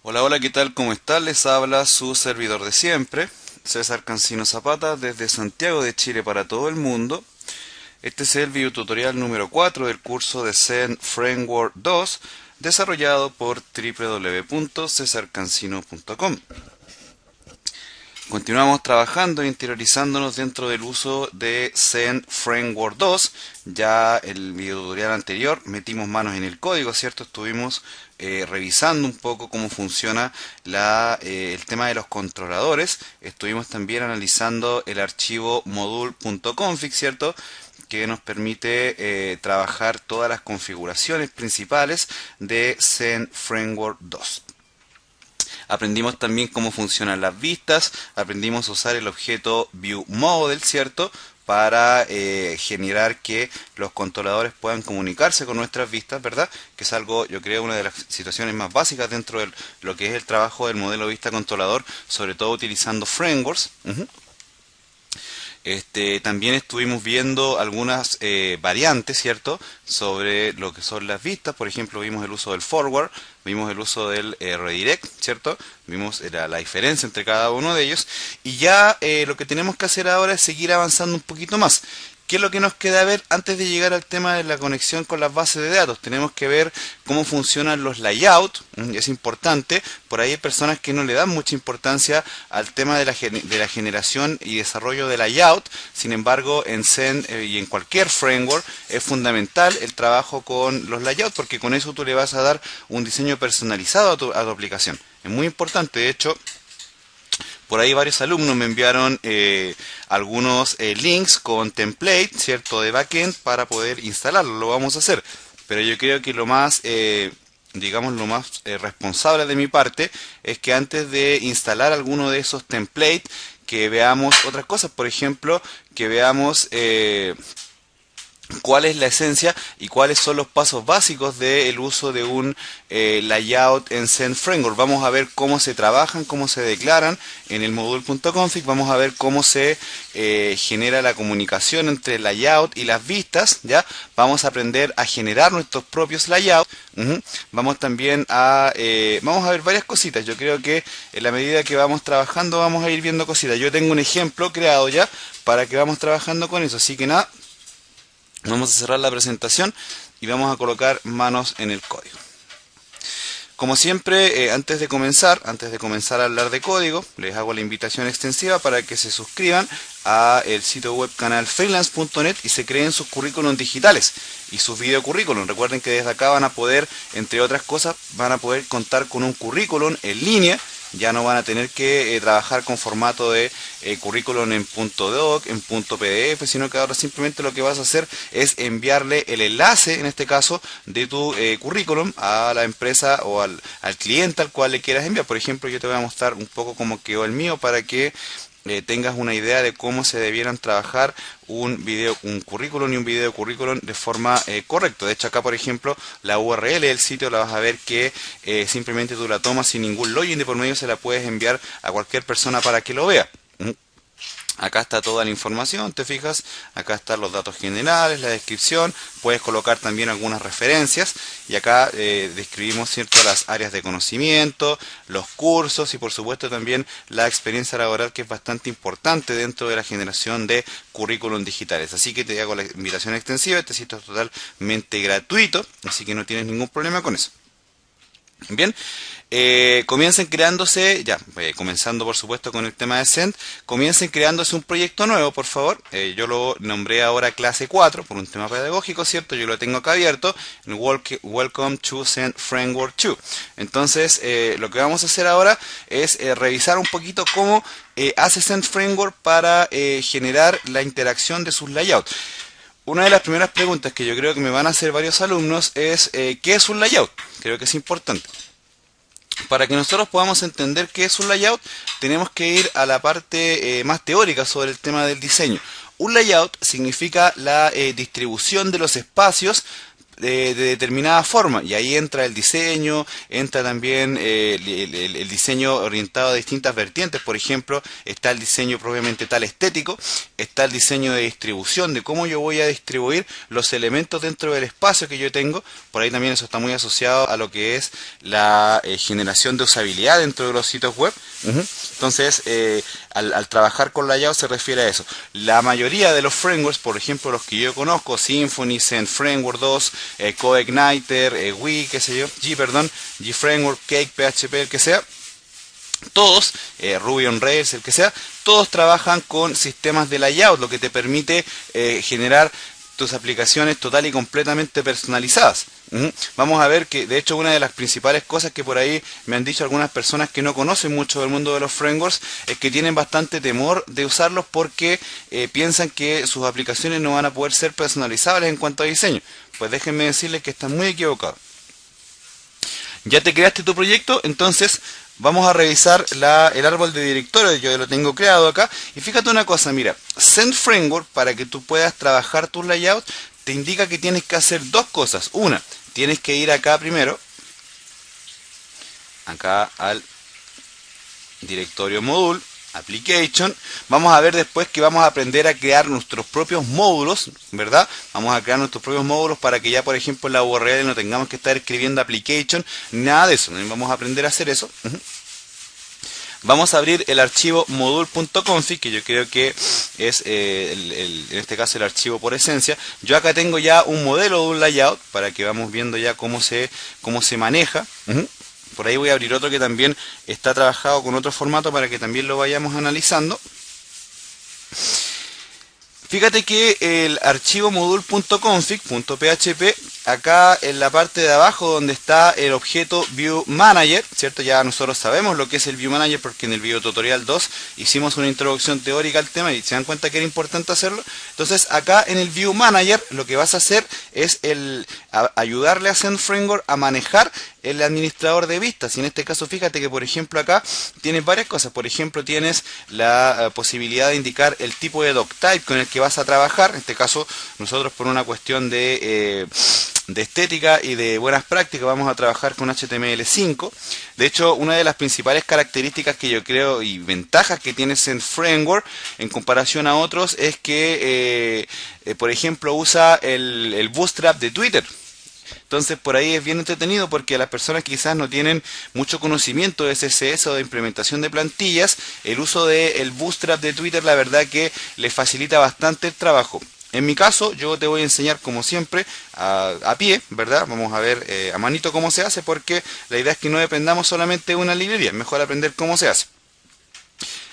Hola, hola, ¿qué tal? ¿Cómo está? Les habla su servidor de siempre, César Cancino Zapata, desde Santiago de Chile para todo el mundo. Este es el videotutorial número 4 del curso de Zen Framework 2, desarrollado por www.cesarcancino.com. Continuamos trabajando e interiorizándonos dentro del uso de Zen Framework 2. Ya el video tutorial anterior metimos manos en el código, ¿cierto? Estuvimos revisando un poco cómo funciona el tema de los controladores. Estuvimos también analizando el archivo module.config, ¿cierto? Que nos permite trabajar todas las configuraciones principales de Zen Framework 2. Aprendimos también cómo funcionan las vistas, aprendimos a usar el objeto ViewModel, ¿cierto? Para generar que los controladores puedan comunicarse con nuestras vistas, ¿verdad? Que es algo, yo creo, una de las situaciones más básicas dentro de lo que es el trabajo del modelo vista controlador, sobre todo utilizando frameworks. También estuvimos viendo algunas variantes, ¿cierto? Sobre lo que son las vistas. Por ejemplo, vimos el uso del forward, vimos el uso del redirect, ¿cierto? Vimos la diferencia entre cada uno de ellos. Y ya lo que tenemos que hacer ahora es seguir avanzando un poquito más. ¿Qué es lo que nos queda ver antes de llegar al tema de la conexión con las bases de datos? Tenemos que ver cómo funcionan los layouts, es importante. Por ahí hay personas que no le dan mucha importancia al tema de la generación y desarrollo de layout. Sin embargo, en Zen y en cualquier framework es fundamental el trabajo con los layouts, porque con eso tú le vas a dar un diseño personalizado a tu aplicación. Es muy importante, de hecho. Por ahí varios alumnos me enviaron algunos links con template, ¿cierto? De backend para poder instalarlo. Lo vamos a hacer. Pero yo creo que lo más, digamos, lo más responsable de mi parte es que antes de instalar alguno de esos templates, que veamos otras cosas. Por ejemplo, que veamos cuál es la esencia y cuáles son los pasos básicos del uso de un layout en Zen Framework. Vamos a ver cómo se trabajan, cómo se declaran en el module.config. Vamos a ver cómo se genera la comunicación entre el layout y las vistas. ¿Ya? Vamos a aprender a generar nuestros propios layouts. Vamos también vamos a ver varias cositas. Yo creo que en la medida que vamos trabajando vamos a ir viendo cositas. Yo tengo un ejemplo creado ya para que vamos trabajando con eso. Así que nada. Vamos a cerrar la presentación y vamos a colocar manos en el código. Como siempre, antes de comenzar a hablar de código, les hago la invitación extensiva para que se suscriban a el sitio web canal freelance.net y se creen sus currículums digitales y sus videocurrículums. Recuerden que desde acá van a poder, entre otras cosas, van a poder contar con un currículum en línea. Ya no van a tener que trabajar con formato de currículum en .doc, en .pdf, sino que ahora simplemente lo que vas a hacer es enviarle el enlace, en este caso, de tu currículum a la empresa o al cliente al cual le quieras enviar. Por ejemplo, yo te voy a mostrar un poco cómo quedó el mío para que tengas una idea de cómo se debieran trabajar un currículum y un video currículum de forma correcta. De hecho, acá por ejemplo la URL del sitio la vas a ver que simplemente tú la tomas sin ningún login de por medio, se la puedes enviar a cualquier persona para que lo vea. Acá está toda la información, te fijas, acá están los datos generales, la descripción, puedes colocar también algunas referencias y acá describimos, ¿cierto?, las áreas de conocimiento, los cursos y por supuesto también la experiencia laboral, que es bastante importante dentro de la generación de currículum digitales. Así que te hago la invitación extensiva, este sitio es totalmente gratuito, así que no tienes ningún problema con eso. Bien, comiencen creándose, ya, comenzando por supuesto con el tema de Zen, comiencen creándose un proyecto nuevo, por favor. Yo lo nombré ahora clase 4 por un tema pedagógico, ¿cierto? Yo lo tengo acá abierto, en Welcome to Zen Framework 2. Entonces, lo que vamos a hacer ahora es revisar un poquito cómo hace Zen Framework para generar la interacción de sus layouts. Una de las primeras preguntas que yo creo que me van a hacer varios alumnos es ¿qué es un layout? Creo que es importante. Para que nosotros podamos entender qué es un layout, tenemos que ir a la parte más teórica sobre el tema del diseño. Un layout significa la distribución de los espacios de determinada forma, y ahí entra el diseño, entra también el diseño orientado a distintas vertientes. Por ejemplo, está el diseño propiamente tal estético, está el diseño de distribución, de cómo yo voy a distribuir los elementos dentro del espacio que yo tengo. Por ahí también eso está muy asociado a lo que es la generación de usabilidad dentro de los sitios web. Entonces, al trabajar con layout se refiere a eso. La mayoría de los frameworks, por ejemplo los que yo conozco, Symfony, Zen Framework 2, CodeIgniter, G Framework, Cake, PHP, el que sea, todos, Ruby on Rails, el que sea, todos trabajan con sistemas de layout, lo que te permite generar tus aplicaciones total y completamente personalizadas. Vamos a ver que de hecho una de las principales cosas que por ahí me han dicho algunas personas que no conocen mucho del mundo de los frameworks es que tienen bastante temor de usarlos porque piensan que sus aplicaciones no van a poder ser personalizables en cuanto a diseño. Pues déjenme decirles que están muy equivocados. Ya te creaste tu proyecto, entonces vamos a revisar el árbol de directorio. Yo lo tengo creado acá. Y fíjate una cosa, mira, Zen Framework, para que tú puedas trabajar tus layouts, te indica que tienes que hacer dos cosas. Una, tienes que ir acá primero, acá al directorio module, application. Vamos a ver después que vamos a aprender a crear nuestros propios módulos, ¿verdad? Vamos a crear nuestros propios módulos para que ya, por ejemplo, en la URL no tengamos que estar escribiendo application, nada de eso. Vamos a aprender a hacer eso. Vamos a abrir el archivo module.config, que yo creo que es en este caso el archivo por esencia. Yo acá tengo ya un modelo de un layout para que vamos viendo ya cómo se maneja. Por ahí voy a abrir otro que también está trabajado con otro formato para que también lo vayamos analizando. Fíjate que el archivo module.config.php, acá en la parte de abajo donde está el objeto View Manager, ¿cierto? Ya nosotros sabemos lo que es el View Manager porque en el video tutorial 2 hicimos una introducción teórica al tema y se dan cuenta que era importante hacerlo. Entonces acá en el View Manager lo que vas a hacer es ayudarle a Zen Framework a manejar el administrador de vistas. Y en este caso fíjate que por ejemplo acá tienes varias cosas. Por ejemplo tienes la posibilidad de indicar el tipo de doctype con el que vas a trabajar. En este caso nosotros por una cuestión de estética y de buenas prácticas vamos a trabajar con HTML5. De hecho, una de las principales características que yo creo y ventajas que tiene Zen Framework en comparación a otros es que por ejemplo usa el Bootstrap de Twitter. Entonces por ahí es bien entretenido porque a las personas que quizás no tienen mucho conocimiento de CSS o de implementación de plantillas, el uso del Bootstrap de Twitter la verdad que les facilita bastante el trabajo. En mi caso yo te voy a enseñar como siempre a pie, ¿verdad? Vamos a ver a manito cómo se hace porque la idea es que no dependamos solamente de una librería, es mejor aprender cómo se hace.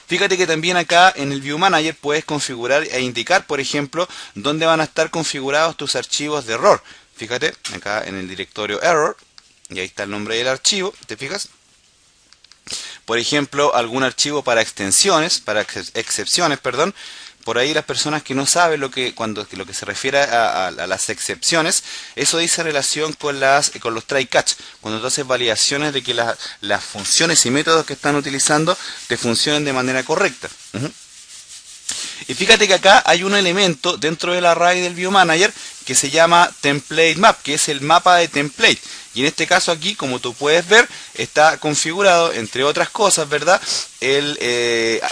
Fíjate que también acá en el View Manager puedes configurar e indicar, por ejemplo, dónde van a estar configurados tus archivos de error. Fíjate, acá en el directorio error, y ahí está el nombre del archivo, ¿te fijas? Por ejemplo, algún archivo para excepciones, perdón. Por ahí las personas que no saben lo que se refiere a las excepciones, eso dice relación con los try catch, cuando tú haces validaciones de que las funciones y métodos que están utilizando te funcionen de manera correcta. Y fíjate que acá hay un elemento dentro del array del View Manager que se llama Template Map, que es el mapa de template. Y en este caso aquí, como tú puedes ver, está configurado, entre otras cosas, ¿verdad?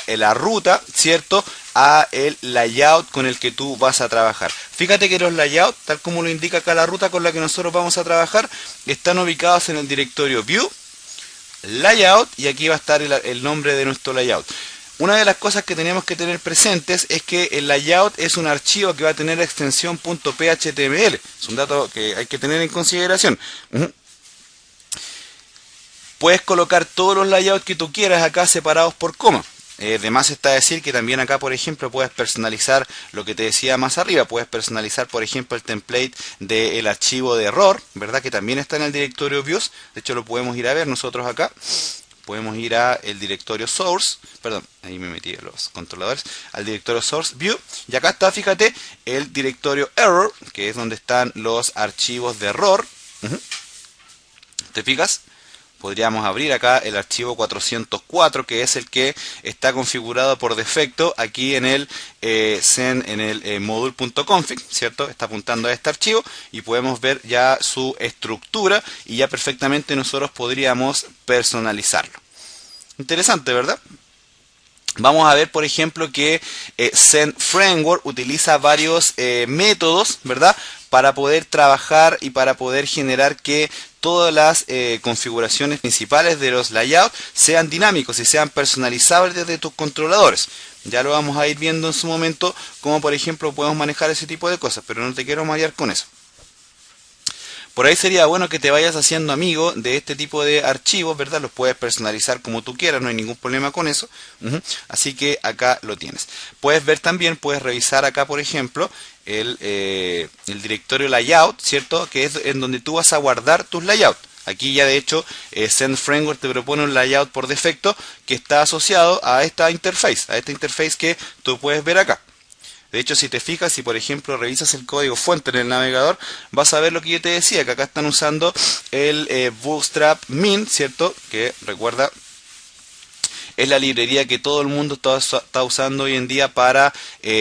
La ruta, ¿cierto? A el layout con el que tú vas a trabajar. Fíjate que los layouts, tal como lo indica acá la ruta con la que nosotros vamos a trabajar, están ubicados en el directorio View, Layout, y aquí va a estar el nombre de nuestro layout. Una de las cosas que tenemos que tener presentes es que el layout es un archivo que va a tener extensión .phTML. Es un dato que hay que tener en consideración. Puedes colocar todos los layouts que tú quieras acá separados por coma. Además está decir que también acá, por ejemplo, puedes personalizar lo que te decía más arriba. Puedes personalizar, por ejemplo, el template del archivo de error, ¿verdad? Que también está en el directorio Views. De hecho, lo podemos ir a ver nosotros acá. Podemos ir a el directorio source, perdón, ahí me metí a los controladores, al directorio source view, y acá está, fíjate, el directorio error, que es donde están los archivos de error. ¿Te fijas? podríamos abrir acá el archivo 404, que es el que está configurado por defecto aquí en el module.config, ¿cierto? Está apuntando a este archivo y podemos ver ya su estructura y ya perfectamente nosotros podríamos personalizarlo. Interesante, ¿verdad? Vamos a ver, por ejemplo, que Zen Framework utiliza varios métodos, ¿verdad?, para poder trabajar y para poder generar que todas las configuraciones principales de los layouts sean dinámicos y sean personalizables desde tus controladores. Ya lo vamos a ir viendo en su momento, como por ejemplo podemos manejar ese tipo de cosas, pero no te quiero marear con eso. Por ahí sería bueno que te vayas haciendo amigo de este tipo de archivos, ¿verdad? Los puedes personalizar como tú quieras, no hay ningún problema con eso. Así que acá lo tienes. Puedes ver también, puedes revisar acá, por ejemplo, el directorio layout, ¿cierto? Que es en donde tú vas a guardar tus layouts. Aquí ya de hecho Zen Framework te propone un layout por defecto que está asociado a esta interface que tú puedes ver acá. De hecho, si te fijas, si por ejemplo revisas el código fuente en el navegador, vas a ver lo que yo te decía, que acá están usando el Bootstrap Min, ¿cierto? Que recuerda, es la librería que todo el mundo está usando hoy en día para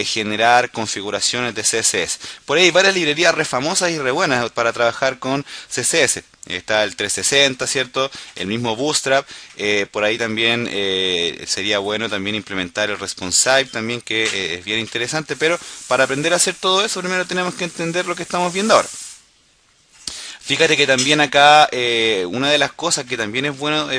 generar configuraciones de CSS. Por ahí hay varias librerías re famosas y re buenas para trabajar con CSS. Está el 360, ¿cierto? El mismo Bootstrap. Por ahí también sería bueno también implementar el Responsive también, que es bien interesante. Pero para aprender a hacer todo eso, primero tenemos que entender lo que estamos viendo ahora. Fíjate que también acá una de las cosas que también es bueno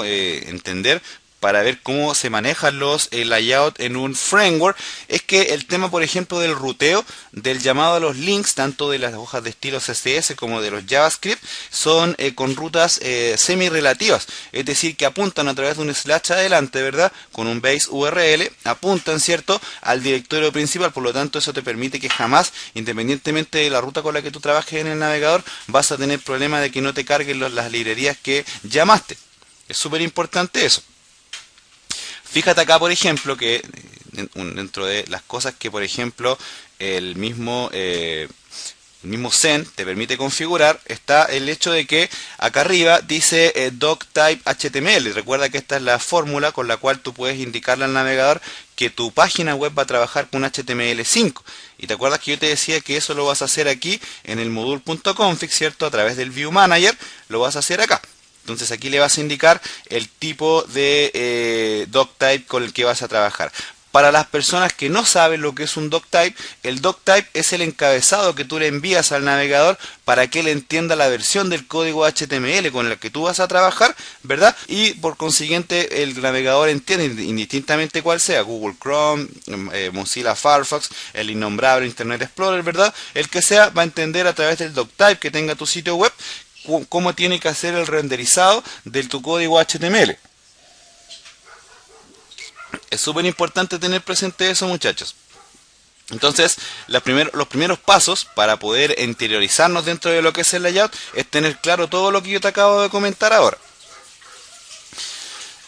entender para ver cómo se manejan los layouts en un framework, es que el tema, por ejemplo, del ruteo, del llamado a los links, tanto de las hojas de estilo CSS como de los JavaScript, son con rutas semi-relativas, es decir, que apuntan a través de un slash adelante, ¿verdad? Con un base URL, apuntan, ¿cierto?, al directorio principal. Por lo tanto, eso te permite que jamás, independientemente de la ruta con la que tú trabajes en el navegador, vas a tener problema de que no te carguen las librerías que llamaste. Es súper importante eso. Fíjate acá, por ejemplo, que dentro de las cosas que, por ejemplo, el mismo Zen te permite configurar, está el hecho de que acá arriba dice doctype HTML. Recuerda que esta es la fórmula con la cual tú puedes indicarle al navegador que tu página web va a trabajar con HTML5. Y te acuerdas que yo te decía que eso lo vas a hacer aquí en el module.config, ¿cierto? A través del View Manager lo vas a hacer acá. Entonces aquí le vas a indicar el tipo de doctype con el que vas a trabajar. Para las personas que no saben lo que es un doctype, el doctype es el encabezado que tú le envías al navegador para que él entienda la versión del código HTML con la que tú vas a trabajar, ¿verdad? Y por consiguiente el navegador entiende, indistintamente cuál sea, Google Chrome, Mozilla Firefox, el innombrable Internet Explorer, ¿verdad? El que sea va a entender a través del doctype que tenga tu sitio web cómo tiene que hacer el renderizado de tu código HTML. Es súper importante tener presente eso, muchachos. Entonces, los primeros pasos para poder interiorizarnos dentro de lo que es el layout es tener claro todo lo que yo te acabo de comentar ahora.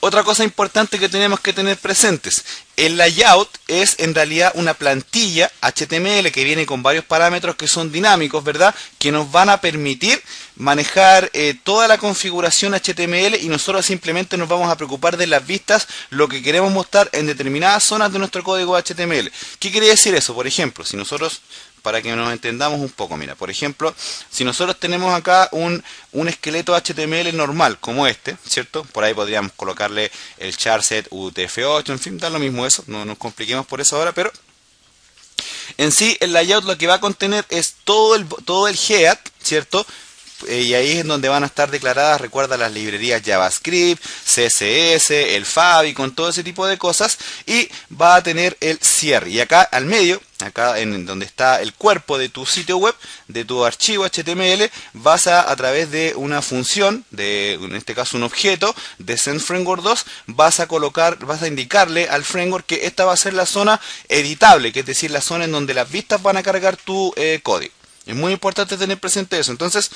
Otra cosa importante que tenemos que tener presentes, el layout es en realidad una plantilla HTML que viene con varios parámetros que son dinámicos, ¿verdad? Que nos van a permitir manejar toda la configuración HTML y nosotros simplemente nos vamos a preocupar de las vistas, lo que queremos mostrar en determinadas zonas de nuestro código HTML. ¿Qué quiere decir eso? Por ejemplo, si nosotros, para que nos entendamos un poco, mira, por ejemplo, si nosotros tenemos acá un esqueleto HTML normal como este, ¿cierto? Por ahí podríamos colocarle el charset UTF-8, en fin, da lo mismo eso, no nos compliquemos por eso ahora, pero en sí el layout lo que va a contener es todo el head, ¿cierto? Y ahí es donde van a estar declaradas, recuerda, las librerías JavaScript, CSS, el Favicon, todo ese tipo de cosas, y va a tener el cierre. Y acá al medio, acá en donde está el cuerpo de tu sitio web, de tu archivo HTML, vas a través de una función, en este caso un objeto de Zen Framework 2, vas a indicarle al framework que esta va a ser la zona editable, que es decir, la zona en donde las vistas van a cargar tu código. Es muy importante tener presente eso. Entonces,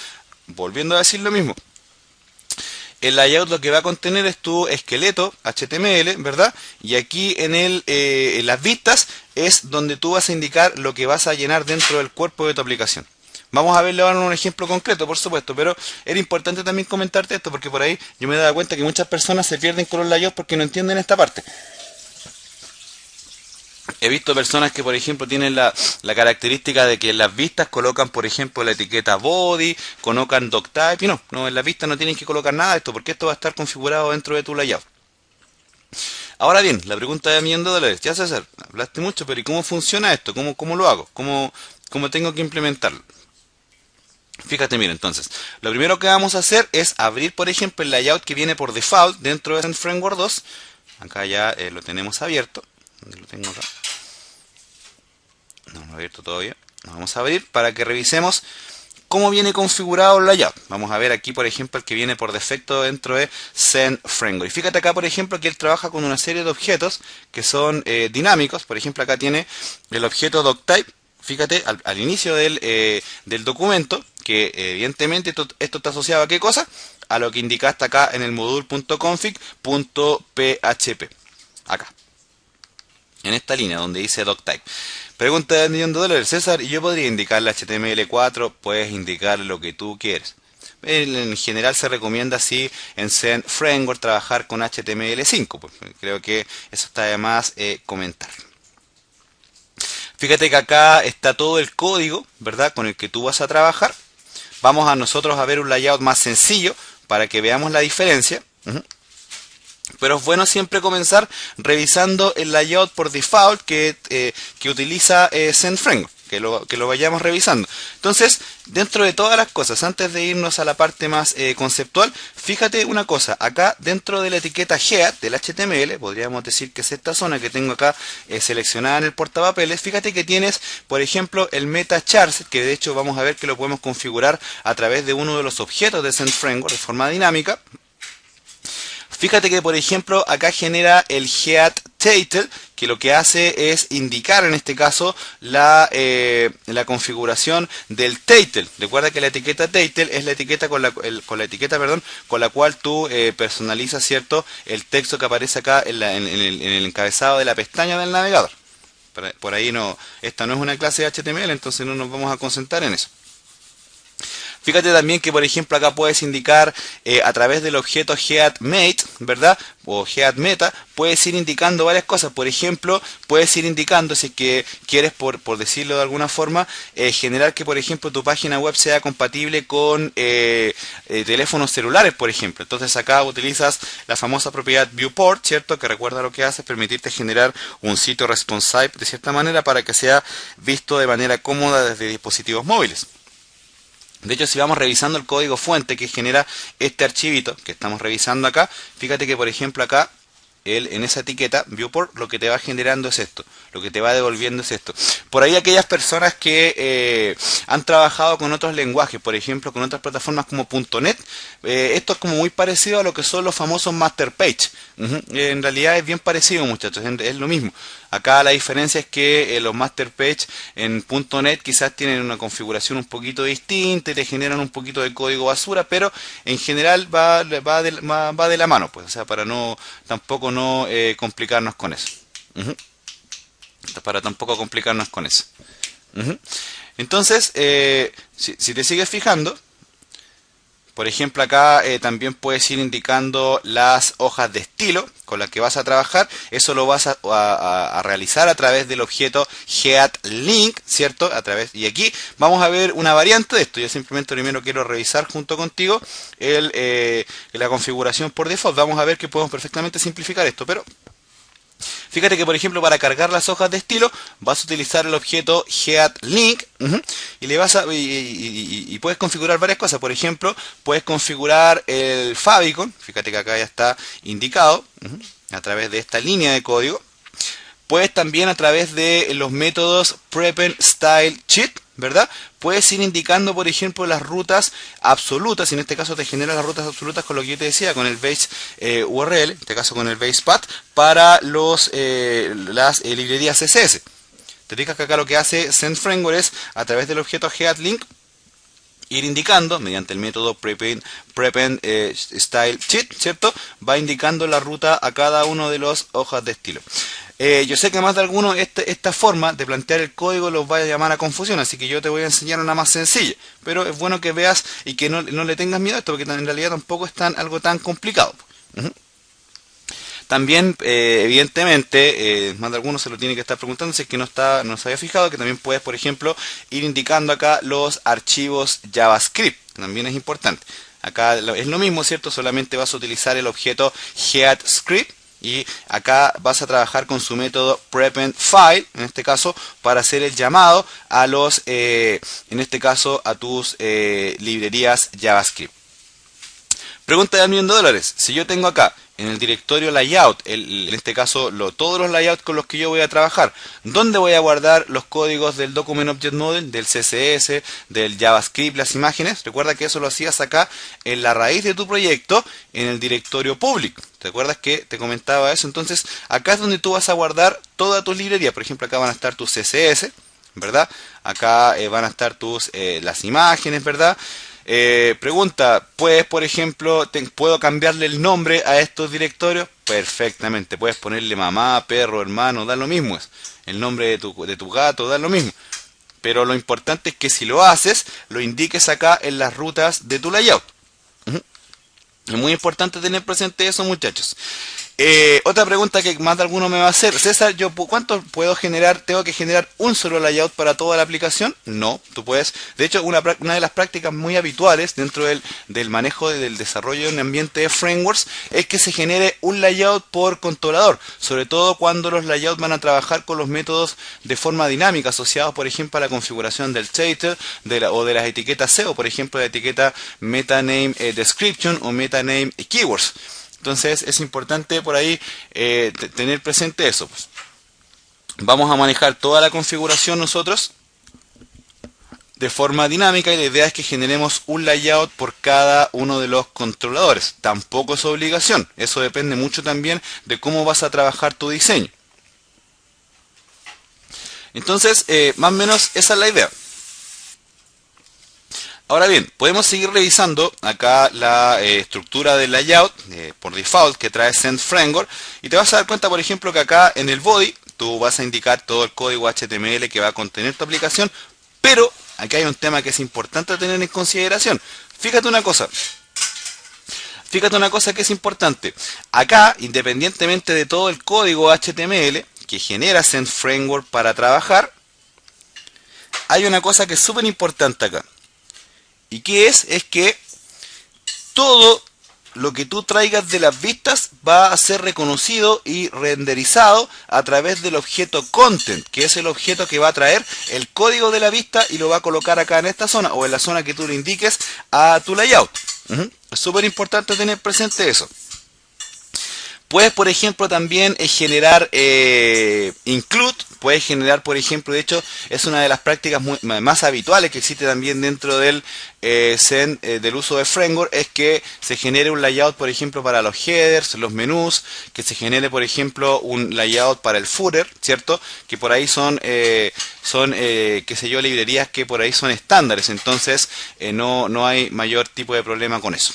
volviendo a decir lo mismo, el layout lo que va a contener es tu esqueleto HTML, ¿verdad? Y aquí en las vistas es donde tú vas a indicar lo que vas a llenar dentro del cuerpo de tu aplicación. Vamos a verlo ahora en un ejemplo concreto, por supuesto, pero era importante también comentarte esto, porque por ahí yo me he dado cuenta que muchas personas se pierden con los layouts porque no entienden esta parte. He visto personas que, por ejemplo, tienen la característica de que en las vistas colocan, por ejemplo, la etiqueta body, colocan doctype, y no, en las vistas no tienen que colocar nada de esto, porque esto va a estar configurado dentro de tu layout. Ahora bien, la pregunta de $1.000.000, ya César, hablaste mucho, pero ¿y cómo funciona esto? ¿Cómo lo hago? ¿Cómo tengo que implementarlo? Fíjate, mira, entonces, lo primero que vamos a hacer es abrir, por ejemplo, el layout que viene por default dentro de Framework 2. Acá ya lo tenemos abierto. ¿Dónde lo tengo acá? No lo he abierto todavía. Lo vamos a abrir para que revisemos cómo viene configurado el layout. Vamos a ver aquí, por ejemplo, el que viene por defecto dentro de Zen Framework. Y fíjate acá, por ejemplo, que él trabaja con una serie de objetos que son dinámicos. Por ejemplo, acá tiene el objeto doctype. Fíjate, al inicio del documento, que evidentemente esto está asociado a qué cosa? A lo que indicaste acá en el module.config.php. Acá. En esta línea donde dice doctype. Pregunta de $1.000.000, César, ¿y yo podría indicarle HTML4? Puedes indicar lo que tú quieres. En general se recomienda así en Zen Framework trabajar con HTML5. Pues creo que eso está de más comentar. Fíjate que acá está todo el código, ¿verdad?, con el que tú vas a trabajar. Vamos a nosotros a ver un layout más sencillo para que veamos la diferencia. Pero es bueno siempre comenzar revisando el layout por default que utiliza Zen Framework, que lo vayamos revisando. Entonces, dentro de todas las cosas, antes de irnos a la parte más conceptual, fíjate una cosa, acá dentro de la etiqueta head del HTML, podríamos decir que es esta zona que tengo acá seleccionada en el portapapeles, fíjate que tienes, por ejemplo, el meta charset, que de hecho vamos a ver que lo podemos configurar a través de uno de los objetos de Zen Framework de forma dinámica. Fíjate que, por ejemplo, acá genera el head title, que lo que hace es indicar, en este caso, la configuración del title. Recuerda que la etiqueta title es la etiqueta con la cual tú personalizas, ¿cierto?, el texto que aparece acá en el encabezado de la pestaña del navegador. Por ahí esta no es una clase de HTML, entonces no nos vamos a concentrar en eso. Fíjate también que, por ejemplo, acá puedes indicar a través del objeto headMate, ¿verdad? O headMeta, puedes ir indicando varias cosas. Por ejemplo, puedes ir indicando, si es que quieres, por decirlo de alguna forma, generar que, por ejemplo, tu página web sea compatible con teléfonos celulares, por ejemplo. Entonces acá utilizas la famosa propiedad viewport, ¿cierto? Que recuerda lo que hace, es permitirte generar un sitio responsive de cierta manera para que sea visto de manera cómoda desde dispositivos móviles. De hecho, si vamos revisando el código fuente que genera este archivito que estamos revisando acá, fíjate que, por ejemplo, acá en esa etiqueta viewport lo que te va generando es esto, lo que te va devolviendo es esto. Por ahí aquellas personas que han trabajado con otros lenguajes, por ejemplo con otras plataformas como .NET, esto es como muy parecido a lo que son los famosos master page. En realidad es bien parecido, muchachos, es lo mismo. Acá la diferencia es que los master page en .NET quizás tienen una configuración un poquito distinta y te generan un poquito de código basura, pero en general va de la mano, pues, o sea, para tampoco no complicarnos con eso. Para tampoco complicarnos con eso. Entonces, si te sigues fijando, por ejemplo, acá también puedes ir indicando las hojas de estilo con las que vas a trabajar. Eso lo vas a realizar a través del objeto headLink, ¿cierto? Y aquí vamos a ver una variante de esto. Yo simplemente primero quiero revisar junto contigo la configuración por default. Vamos a ver que podemos perfectamente simplificar esto, pero fíjate que, por ejemplo, para cargar las hojas de estilo vas a utilizar el objeto headLink y y puedes configurar varias cosas. Por ejemplo, puedes configurar el favicon, fíjate que acá ya está indicado a través de esta línea de código. Puedes también, a través de los métodos prepend_style_cheat, ¿verdad? Puedes ir indicando, por ejemplo, las rutas absolutas, y en este caso te genera las rutas absolutas con lo que yo te decía, con el base URL, en este caso con el base path, para las librerías CSS. Te fijas que acá lo que hace Zen Framework es, a través del objeto headLink, ir indicando mediante el método prepend style sheet, ¿cierto? Va indicando la ruta a cada uno de los hojas de estilo. Yo sé que más de algunos esta forma de plantear el código los va a llamar a confusión, así que yo te voy a enseñar una más sencilla. Pero es bueno que veas y que no le tengas miedo a esto, porque en realidad tampoco es algo tan complicado. También, evidentemente, más de algunos se lo tiene que estar preguntando si es que no se había fijado, que también puedes, por ejemplo, ir indicando acá los archivos JavaScript. También es importante. Acá es lo mismo, ¿cierto? Solamente vas a utilizar el objeto headScript. Y acá vas a trabajar con su método prependFile, en este caso, para hacer el llamado a en este caso, a tus librerías JavaScript. Pregunta de $1.000.000. Si yo tengo acá en el directorio layout, en este caso todos los layouts con los que yo voy a trabajar, ¿dónde voy a guardar los códigos del Document Object Model, del CSS, del JavaScript, las imágenes? Recuerda que eso lo hacías acá en la raíz de tu proyecto, en el directorio público. ¿Te acuerdas que te comentaba eso? Entonces, acá es donde tú vas a guardar toda tu librería. Por ejemplo, acá van a estar tus CSS, ¿verdad? Acá van a estar las imágenes, ¿verdad? Pregunta, ¿puedes, por ejemplo, puedo cambiarle el nombre a estos directorios? Perfectamente, puedes ponerle mamá, perro, hermano, da lo mismo. El nombre de tu gato, da lo mismo. Pero lo importante es que si lo haces, lo indiques acá en las rutas de tu layout. Es muy importante tener presente eso, muchachos. Otra pregunta que más de alguno me va a hacer: César, ¿cuánto puedo generar? ¿Tengo que generar un solo layout para toda la aplicación? No, tú puedes. De hecho, una de las prácticas muy habituales dentro del manejo del desarrollo de un ambiente de frameworks es que se genere un layout por controlador, sobre todo cuando los layouts van a trabajar con los métodos de forma dinámica asociados, por ejemplo, a la configuración del title o de las etiquetas SEO, por ejemplo, la etiqueta metaname description o metaname keywords. Entonces es importante por ahí tener presente eso. Pues. Vamos a manejar toda la configuración nosotros de forma dinámica y la idea es que generemos un layout por cada uno de los controladores. Tampoco es obligación. Eso depende mucho también de cómo vas a trabajar tu diseño. Entonces, más o menos esa es la idea. Ahora bien, podemos seguir revisando acá la estructura del layout por default que trae Send Framework y te vas a dar cuenta, por ejemplo, que acá en el body tú vas a indicar todo el código HTML que va a contener tu aplicación, pero aquí hay un tema que es importante tener en consideración. Fíjate una cosa que es importante. Acá, independientemente de todo el código HTML que genera Send Framework para trabajar, hay una cosa que es súper importante acá. ¿Y qué es? Es que todo lo que tú traigas de las vistas va a ser reconocido y renderizado a través del objeto content, que es el objeto que va a traer el código de la vista y lo va a colocar acá en esta zona o en la zona que tú le indiques a tu layout. Es súper importante tener presente eso. Puedes, por ejemplo, también generar include. Puedes generar, por ejemplo, de hecho, es una de las prácticas más habituales que existe también dentro del del uso de framework, es que se genere un layout, por ejemplo, para los headers, los menús, que se genere, por ejemplo, un layout para el footer, ¿cierto? Que por ahí son qué sé yo, librerías que por ahí son estándares, entonces no hay mayor tipo de problema con eso.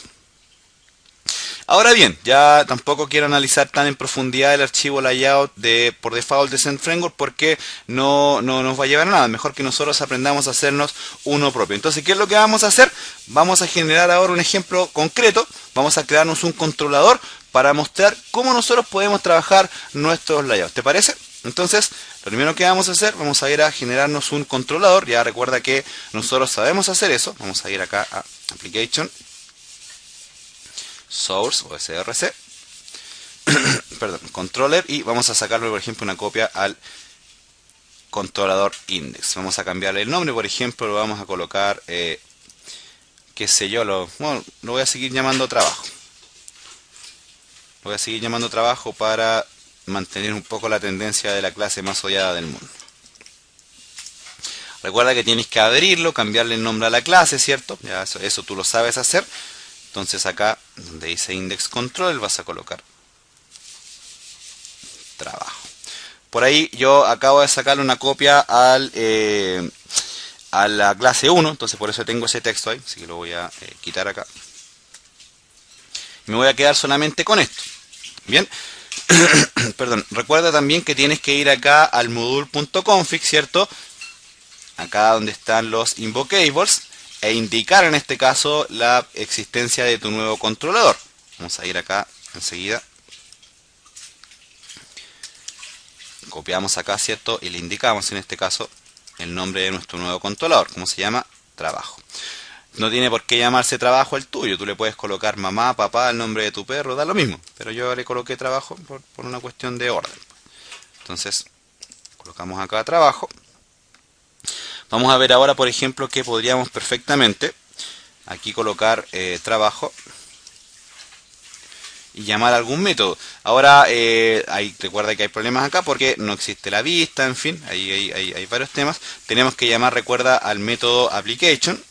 Ahora bien, ya tampoco quiero analizar tan en profundidad el archivo layout por default de Send Framework porque no nos va a llevar a nada. Mejor que nosotros aprendamos a hacernos uno propio. Entonces, ¿qué es lo que vamos a hacer? Vamos a generar ahora un ejemplo concreto. Vamos a crearnos un controlador para mostrar cómo nosotros podemos trabajar nuestros layouts. ¿Te parece? Entonces, lo primero que vamos a hacer, vamos a ir a generarnos un controlador. Ya recuerda que nosotros sabemos hacer eso. Vamos a ir acá a Application, Source o src, perdón, controller, y vamos a sacarle, por ejemplo, una copia al controlador index. Vamos a cambiarle el nombre, por ejemplo, lo vamos a colocar, qué sé yo, lo voy a seguir llamando trabajo. Lo voy a seguir llamando trabajo para mantener un poco la tendencia de la clase más odiada del mundo. Recuerda que tienes que abrirlo, cambiarle el nombre a la clase, ¿cierto? Ya eso tú lo sabes hacer. Entonces acá, donde dice index control, vas a colocar trabajo. Por ahí yo acabo de sacarle una copia al a la clase 1, entonces por eso tengo ese texto ahí, así que lo voy a quitar acá. Me voy a quedar solamente con esto. Bien, perdón, recuerda también que tienes que ir acá al module.config, ¿cierto? Acá donde están los invocables, e indicar en este caso la existencia de tu nuevo controlador. Vamos a ir acá enseguida. Copiamos acá, ¿cierto? Y le indicamos en este caso el nombre de nuestro nuevo controlador. ¿Cómo se llama? Trabajo. No tiene por qué llamarse trabajo el tuyo. Tú le puedes colocar mamá, papá, el nombre de tu perro, da lo mismo. Pero yo le coloqué trabajo por una cuestión de orden. Entonces, colocamos acá trabajo. Vamos a ver ahora, por ejemplo, que podríamos perfectamente aquí colocar trabajo y llamar algún método. Ahora, recuerda que hay problemas acá porque no existe la vista, en fin, hay varios temas. Tenemos que llamar, recuerda, al método application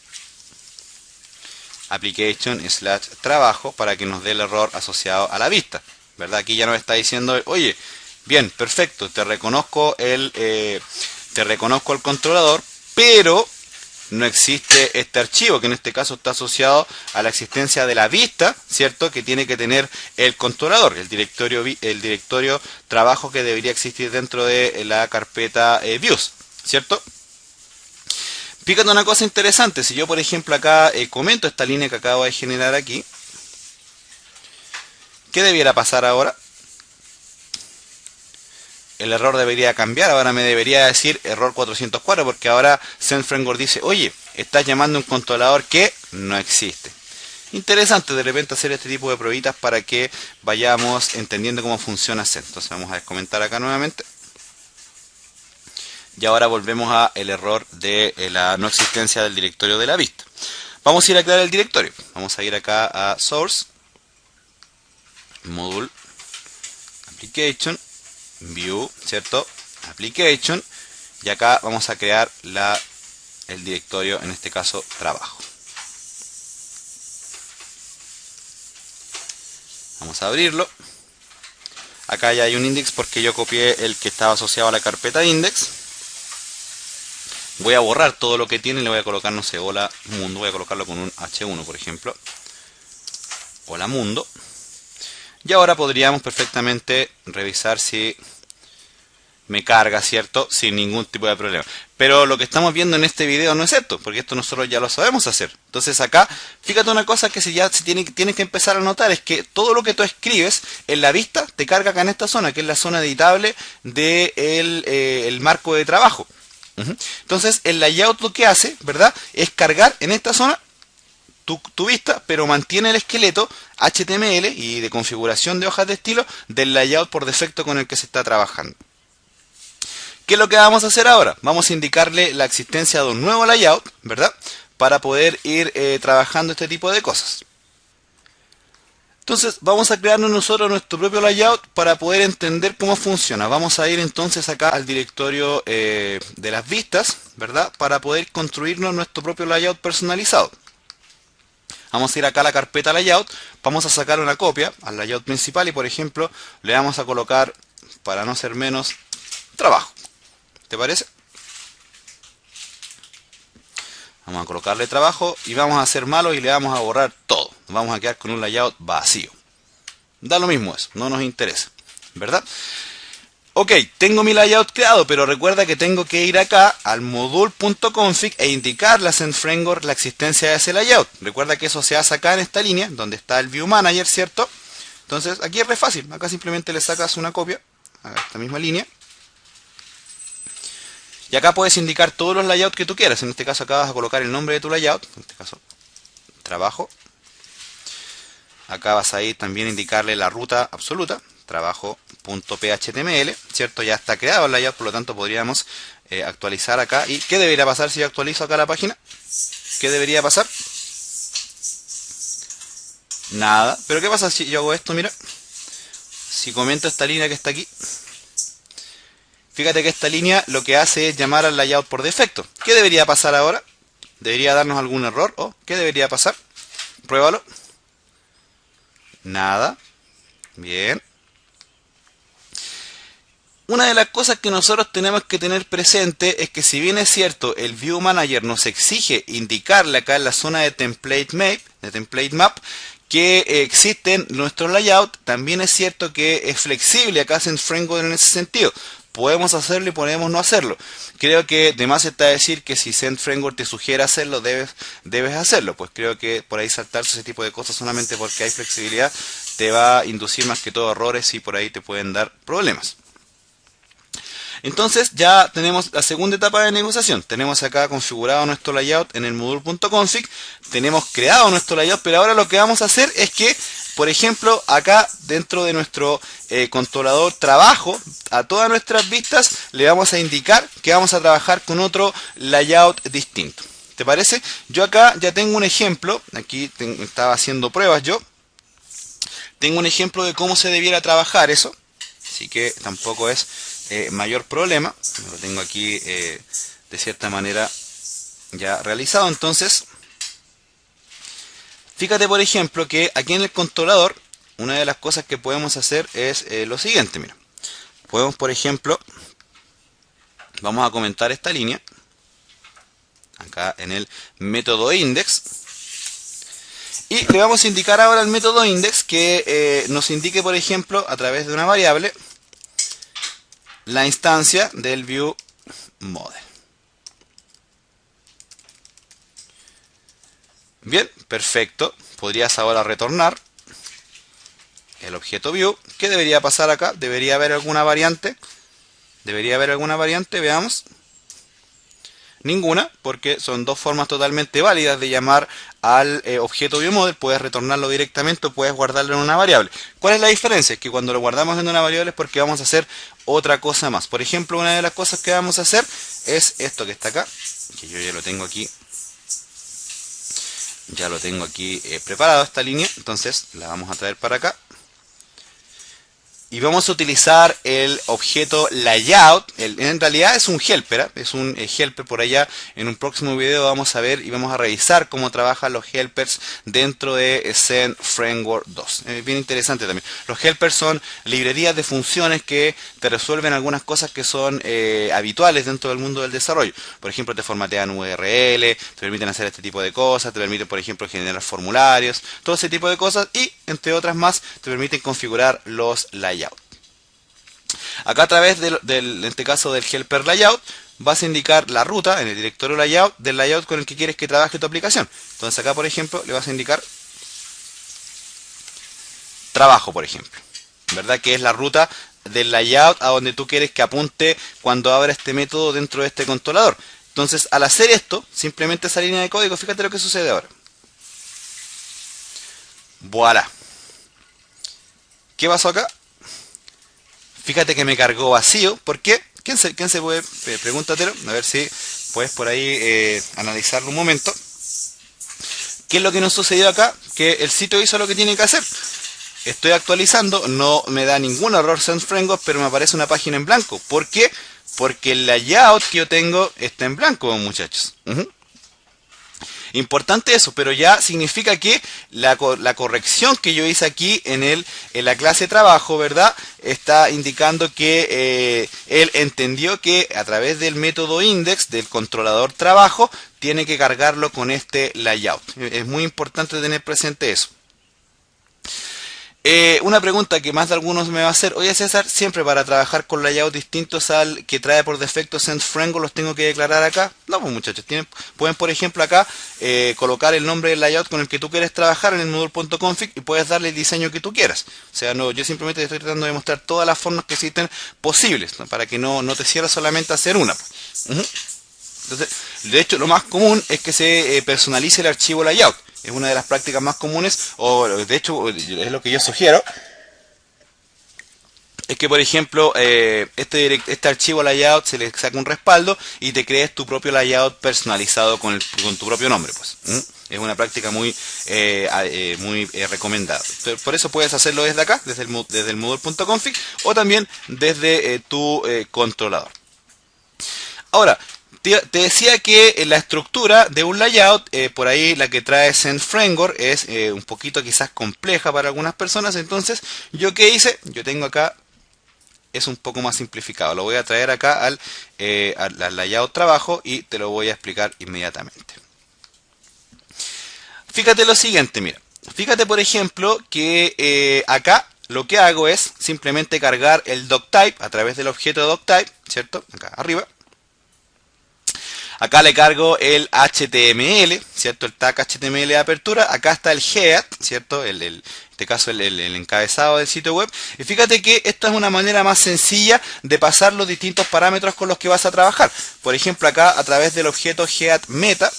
/ trabajo para que nos dé el error asociado a la vista, ¿verdad? Aquí ya nos está diciendo, oye, bien, perfecto, te reconozco el controlador, pero no existe este archivo, que en este caso está asociado a la existencia de la vista, ¿cierto? Que tiene que tener el controlador, el directorio trabajo que debería existir dentro de la carpeta views, ¿cierto? Fíjate una cosa interesante, si yo por ejemplo acá comento esta línea que acabo de generar aquí, ¿qué debiera pasar ahora? El error debería cambiar, ahora me debería decir error 404, porque ahora SendFramework dice, oye, estás llamando a un controlador que no existe. Interesante de repente hacer este tipo de pruebitas para que vayamos entendiendo cómo funciona Send. Entonces vamos a descomentar acá nuevamente. Y ahora volvemos a el error de la no existencia del directorio de la vista. Vamos a ir a crear el directorio. Vamos a ir acá a Source, Module, Application, View, ¿cierto? Application. Y acá vamos a crear el directorio, en este caso, trabajo. Vamos a abrirlo. Acá ya hay un index porque yo copié el que estaba asociado a la carpeta index. Voy a borrar todo lo que tiene y le voy a colocar, no sé, hola mundo. Voy a colocarlo con un H1, por ejemplo. Hola mundo. Y ahora podríamos perfectamente revisar si me carga, ¿cierto? Sin ningún tipo de problema. Pero lo que estamos viendo en este video no es esto, porque esto nosotros ya lo sabemos hacer. Entonces acá, fíjate una cosa que tienes que empezar a notar, es que todo lo que tú escribes en la vista te carga acá en esta zona, que es la zona editable del el marco de trabajo. Entonces el layout lo que hace, ¿verdad? Es cargar en esta zona tu vista, pero mantiene el esqueleto HTML y de configuración de hojas de estilo del layout por defecto con el que se está trabajando. ¿Qué es lo que vamos a hacer ahora? Vamos a indicarle la existencia de un nuevo layout, ¿verdad? Para poder ir trabajando este tipo de cosas. Entonces vamos a crearnos nosotros nuestro propio layout para poder entender cómo funciona. Vamos a ir entonces acá al directorio de las vistas, ¿verdad? Para poder construirnos nuestro propio layout personalizado. Vamos a ir acá a la carpeta layout, vamos a sacar una copia al layout principal y por ejemplo le vamos a colocar, para no ser menos, trabajo. ¿Te parece? Vamos a colocarle trabajo y vamos a ser malos y le vamos a borrar todo. Vamos a quedar con un layout vacío. Da lo mismo eso, no nos interesa, ¿verdad? Ok, tengo mi layout creado, pero recuerda que tengo que ir acá al module.config e indicarle a SendFramework la existencia de ese layout. Recuerda que eso se hace acá en esta línea, donde está el View Manager, ¿cierto? Entonces aquí es re fácil, acá simplemente le sacas una copia a esta misma línea. Y acá puedes indicar todos los layouts que tú quieras. En este caso acá vas a colocar el nombre de tu layout. En este caso, trabajo. Acá vas a ir también a indicarle la ruta absoluta. Trabajo.phml. ¿Cierto? Ya está creado el layout, por lo tanto podríamos actualizar acá. ¿Y qué debería pasar si yo actualizo acá la página? ¿Qué debería pasar? Nada. ¿Pero qué pasa si yo hago esto? Mira. Si comento esta línea que está aquí. Fíjate que esta línea lo que hace es llamar al layout por defecto. ¿Qué debería pasar ahora? ¿Debería darnos algún error? ¿O qué debería pasar? Pruébalo. Nada. Bien. Una de las cosas que nosotros tenemos que tener presente es que si bien es cierto, el View Manager nos exige indicarle acá en la zona de Template Map, que existen nuestros layouts, también es cierto que es flexible acá en Framework en ese sentido. Podemos hacerlo y podemos no hacerlo. Creo que de más está decir que si Zen Framework te sugiere hacerlo, debes hacerlo. Pues creo que por ahí saltarse ese tipo de cosas solamente porque hay flexibilidad te va a inducir más que todo errores y por ahí te pueden dar problemas. Entonces ya tenemos la segunda etapa de negociación. Tenemos acá configurado nuestro layout en el module.config. Tenemos creado nuestro layout, pero ahora lo que vamos a hacer es que, por ejemplo, acá dentro de nuestro controlador trabajo, a todas nuestras vistas le vamos a indicar que vamos a trabajar con otro layout distinto. ¿Te parece? Yo acá ya tengo un ejemplo. Aquí estaba haciendo pruebas yo. Tengo un ejemplo de cómo se debiera trabajar eso. Así que tampoco es mayor problema. Lo tengo aquí de cierta manera ya realizado. Entonces, fíjate por ejemplo que aquí en el controlador, una de las cosas que podemos hacer es lo siguiente. Mira, podemos por ejemplo, vamos a comentar esta línea acá en el método index. Y le vamos a indicar ahora al método index que nos indique, por ejemplo, a través de una variable, la instancia del view model. Bien, perfecto. Podrías ahora retornar el objeto view. ¿Qué debería pasar acá? ¿Debería haber alguna variante? Veamos. Ninguna, porque son dos formas totalmente válidas de llamar al objeto viewModel. Puedes retornarlo directamente o puedes guardarlo en una variable. ¿Cuál es la diferencia? Es que cuando lo guardamos en una variable es porque vamos a hacer otra cosa más. Por ejemplo, una de las cosas que vamos a hacer es esto que está acá, que yo ya lo tengo aquí. Ya lo tengo aquí preparado esta línea, entonces la vamos a traer para acá. Y vamos a utilizar el objeto layout. En realidad es un helper, ¿eh? Es un helper por allá. En un próximo video vamos a ver y vamos a revisar cómo trabajan los helpers dentro de Zen Framework 2. Es bien interesante también. Los helpers son librerías de funciones que te resuelven algunas cosas que son habituales dentro del mundo del desarrollo. Por ejemplo, te formatean URL, te permiten hacer este tipo de cosas, te permiten, por ejemplo, generar formularios, todo ese tipo de cosas y, entre otras más, te permiten configurar los layouts. Acá a través en este caso del helper layout vas a indicar la ruta en el directorio layout del layout con el que quieres que trabaje tu aplicación. Entonces acá por ejemplo le vas a indicar trabajo, por ejemplo, ¿verdad? Que es la ruta del layout a donde tú quieres que apunte cuando abra este método dentro de este controlador. Entonces al hacer esto, simplemente esa línea de código, fíjate lo que sucede ahora. Voilà. ¿Qué pasó acá? Fíjate que me cargó vacío. ¿Por qué? ¿Quién se puede? Pregúntatelo. A ver si puedes por ahí analizarlo un momento. ¿Qué es lo que nos sucedió acá? Que el sitio hizo lo que tiene que hacer. Estoy actualizando. No me da ningún error Zen Framework, pero me aparece una página en blanco. ¿Por qué? Porque el layout que yo tengo está en blanco, muchachos. Importante eso, pero ya significa que la corrección que yo hice aquí en la clase trabajo, ¿verdad? Está indicando que él entendió que a través del método index del controlador trabajo tiene que cargarlo con este layout. Es muy importante tener presente eso. Una pregunta que más de algunos me va a hacer: oye César, siempre para trabajar con layouts distintos al que trae por defecto Zen Framework los tengo que declarar acá. No, pues muchachos, pueden por ejemplo acá colocar el nombre del layout con el que tú quieres trabajar en el module.config y puedes darle el diseño que tú quieras. O sea, no, yo simplemente estoy tratando de mostrar todas las formas que existen posibles, ¿no? Para que no te cierres solamente a hacer una. Entonces, de hecho, lo más común es que se personalice el archivo layout. Es una de las prácticas más comunes, o de hecho es lo que yo sugiero. Es que por ejemplo este archivo layout se le saca un respaldo y te crees tu propio layout personalizado con tu propio nombre, pues. Es una práctica muy recomendada. Por eso puedes hacerlo desde acá, desde el module.config, o también desde tu controlador. Ahora, te decía que la estructura de un layout, por ahí la que trae Zen Framework es un poquito quizás compleja para algunas personas. Entonces, ¿yo qué hice? Yo tengo acá es un poco más simplificado. Lo voy a traer acá al layout trabajo y te lo voy a explicar inmediatamente. Fíjate lo siguiente, mira. Fíjate, por ejemplo, que acá lo que hago es simplemente cargar el doctype a través del objeto doctype, ¿cierto? Acá arriba. Acá le cargo el HTML, ¿cierto? El tag HTML de apertura. Acá está el head, ¿cierto? En este caso el encabezado del sitio web. Y fíjate que esta es una manera más sencilla de pasar los distintos parámetros con los que vas a trabajar. Por ejemplo, acá a través del objeto headMeta,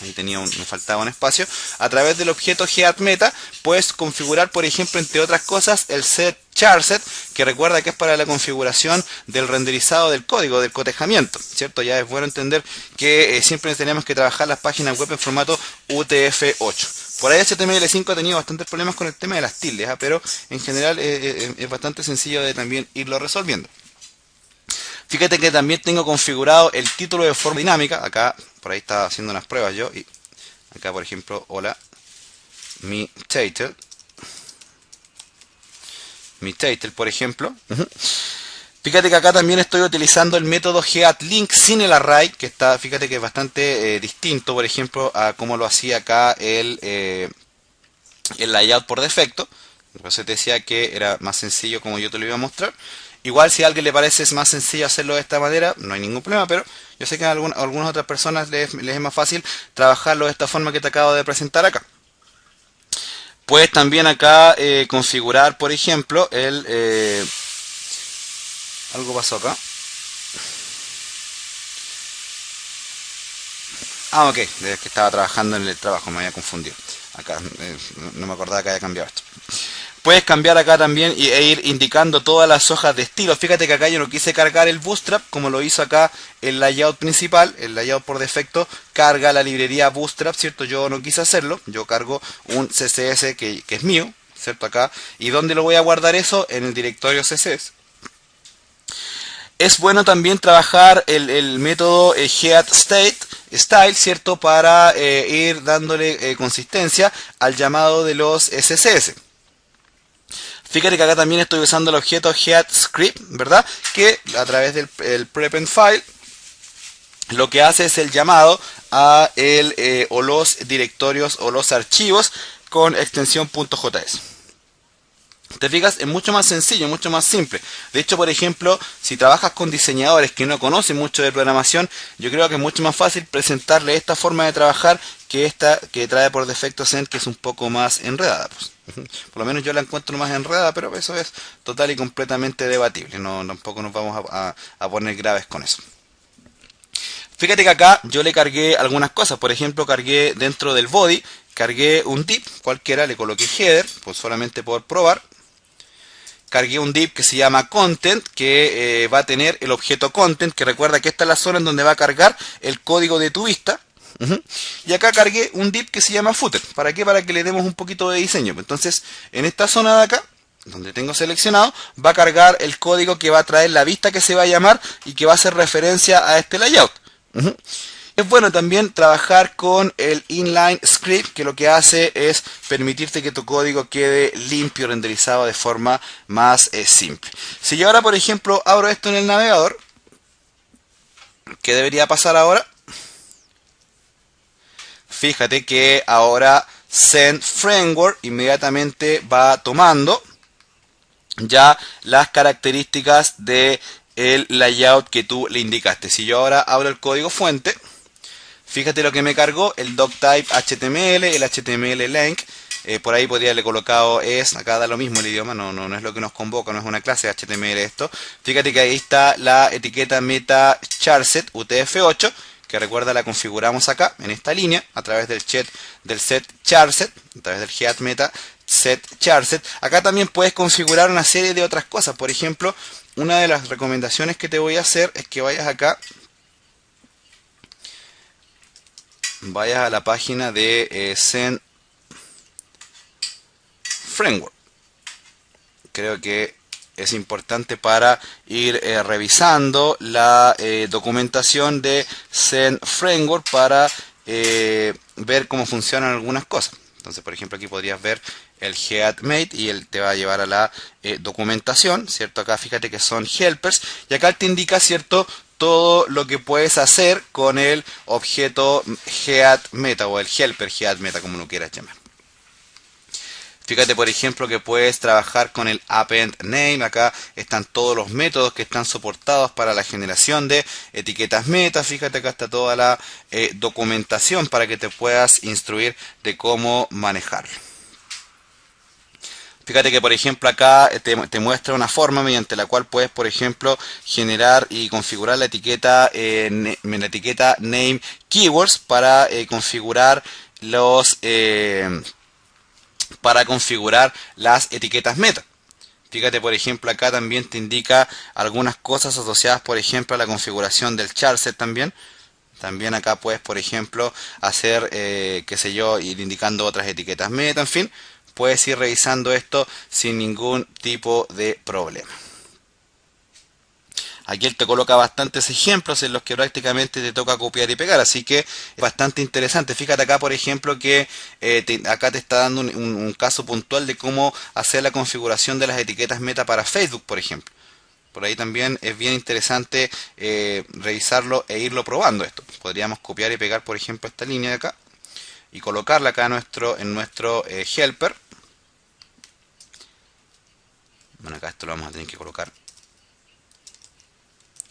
ahí me faltaba un espacio, a través del objeto headMeta puedes configurar, por ejemplo, entre otras cosas, el setCharset, que recuerda que es para la configuración del renderizado del código, del cotejamiento, ¿cierto? Ya es bueno entender que siempre tenemos que trabajar las páginas web en formato UTF-8. Por ahí HTML5 ha tenido bastantes problemas con el tema de las tildes, pero en general es bastante sencillo de también irlo resolviendo. Fíjate que también tengo configurado el título de forma dinámica. Acá, por ahí estaba haciendo unas pruebas yo. Y acá, por ejemplo, hola, mi title, por ejemplo. Fíjate que acá también estoy utilizando el método getLink sin el array, que está, fíjate que es bastante distinto, por ejemplo, a cómo lo hacía acá el layout por defecto. Por eso te decía que era más sencillo como yo te lo iba a mostrar. Igual si a alguien le parece más sencillo hacerlo de esta manera, no hay ningún problema, pero yo sé que a algunas otras personas les es más fácil trabajarlo de esta forma que te acabo de presentar acá. Puedes también acá configurar, por ejemplo, algo pasó acá. Ok, desde que estaba trabajando en el trabajo, me había confundido. Acá no me acordaba que había cambiado esto. Puedes cambiar acá también e ir indicando todas las hojas de estilo. Fíjate que acá yo no quise cargar el Bootstrap como lo hizo acá el layout principal. El layout por defecto carga la librería Bootstrap, ¿cierto? Yo no quise hacerlo. Yo cargo un CSS que es mío, ¿cierto? Acá. ¿Y dónde lo voy a guardar eso? En el directorio CSS. Es bueno también trabajar el método getStyle, ¿cierto? Para ir dándole consistencia al llamado de los SSS. Fíjate que acá también estoy usando el objeto getScript, ¿verdad? Que a través del prepend file lo que hace es el llamado a o los directorios o los archivos con extensión .js. ¿Te fijas? Es mucho más sencillo, mucho más simple. De hecho, por ejemplo, si trabajas con diseñadores que no conocen mucho de programación, yo creo que es mucho más fácil presentarle esta forma de trabajar que esta que trae por defecto Zend, que es un poco más enredada. Pues. Por lo menos yo la encuentro más enredada, pero eso es total y completamente debatible. No, tampoco nos vamos a poner graves con eso. Fíjate que acá yo le cargué algunas cosas. Por ejemplo, cargué dentro del body, cargué un div cualquiera, le coloqué header, pues solamente por probar. Cargué un div que se llama content, que va a tener el objeto content, que recuerda que esta es la zona en donde va a cargar el código de tu vista. Y acá cargué un div que se llama footer. ¿Para qué? Para que le demos un poquito de diseño. Entonces, en esta zona de acá, donde tengo seleccionado, va a cargar el código que va a traer la vista que se va a llamar y que va a hacer referencia a este layout. Es bueno también trabajar con el inline script, que lo que hace es permitirte que tu código quede limpio, renderizado de forma más simple. Si yo ahora, por ejemplo, abro esto en el navegador, ¿qué debería pasar ahora? Fíjate que ahora Zend Framework inmediatamente va tomando ya las características del layout que tú le indicaste. Si yo ahora abro el código fuente, fíjate lo que me cargó, el doctype HTML, el HTML length. Por ahí podría haberle colocado acá da lo mismo el idioma, no es lo que nos convoca, no es una clase de HTML esto. Fíjate que ahí está la etiqueta meta charset UTF-8, que recuerda la configuramos acá, en esta línea, a través del set charset, a través del get meta set charset. Acá también puedes configurar una serie de otras cosas. Por ejemplo, una de las recomendaciones que te voy a hacer es que vayas acá, vayas a la página de Zend Framework. Creo que es importante para ir revisando la documentación de Zend Framework para ver cómo funcionan algunas cosas. Entonces, por ejemplo, aquí podrías ver el headmate y él te va a llevar a la documentación, ¿cierto? Acá fíjate que son helpers y acá te indica, ¿cierto?, todo lo que puedes hacer con el objeto headMeta o el helper headMeta, como lo quieras llamar. Fíjate, por ejemplo, que puedes trabajar con el append name. Acá están todos los métodos que están soportados para la generación de etiquetas meta. Fíjate, acá está toda la documentación para que te puedas instruir de cómo manejarlo. Fíjate que, por ejemplo, acá te muestra una forma mediante la cual puedes, por ejemplo, generar y configurar la etiqueta name keywords para configurar las etiquetas meta. Fíjate, por ejemplo, acá también te indica algunas cosas asociadas, por ejemplo, a la configuración del charset también. También acá puedes, por ejemplo, hacer, qué sé yo, ir indicando otras etiquetas meta, en fin. Puedes ir revisando esto sin ningún tipo de problema. Aquí él te coloca bastantes ejemplos en los que prácticamente te toca copiar y pegar, así que es bastante interesante. Fíjate acá, por ejemplo, que acá te está dando un caso puntual de cómo hacer la configuración de las etiquetas meta para Facebook, por ejemplo. Por ahí también es bien interesante revisarlo e irlo probando esto. Podríamos copiar y pegar, por ejemplo, esta línea de acá y colocarla acá en nuestro helper. Bueno, acá esto lo vamos a tener que colocar.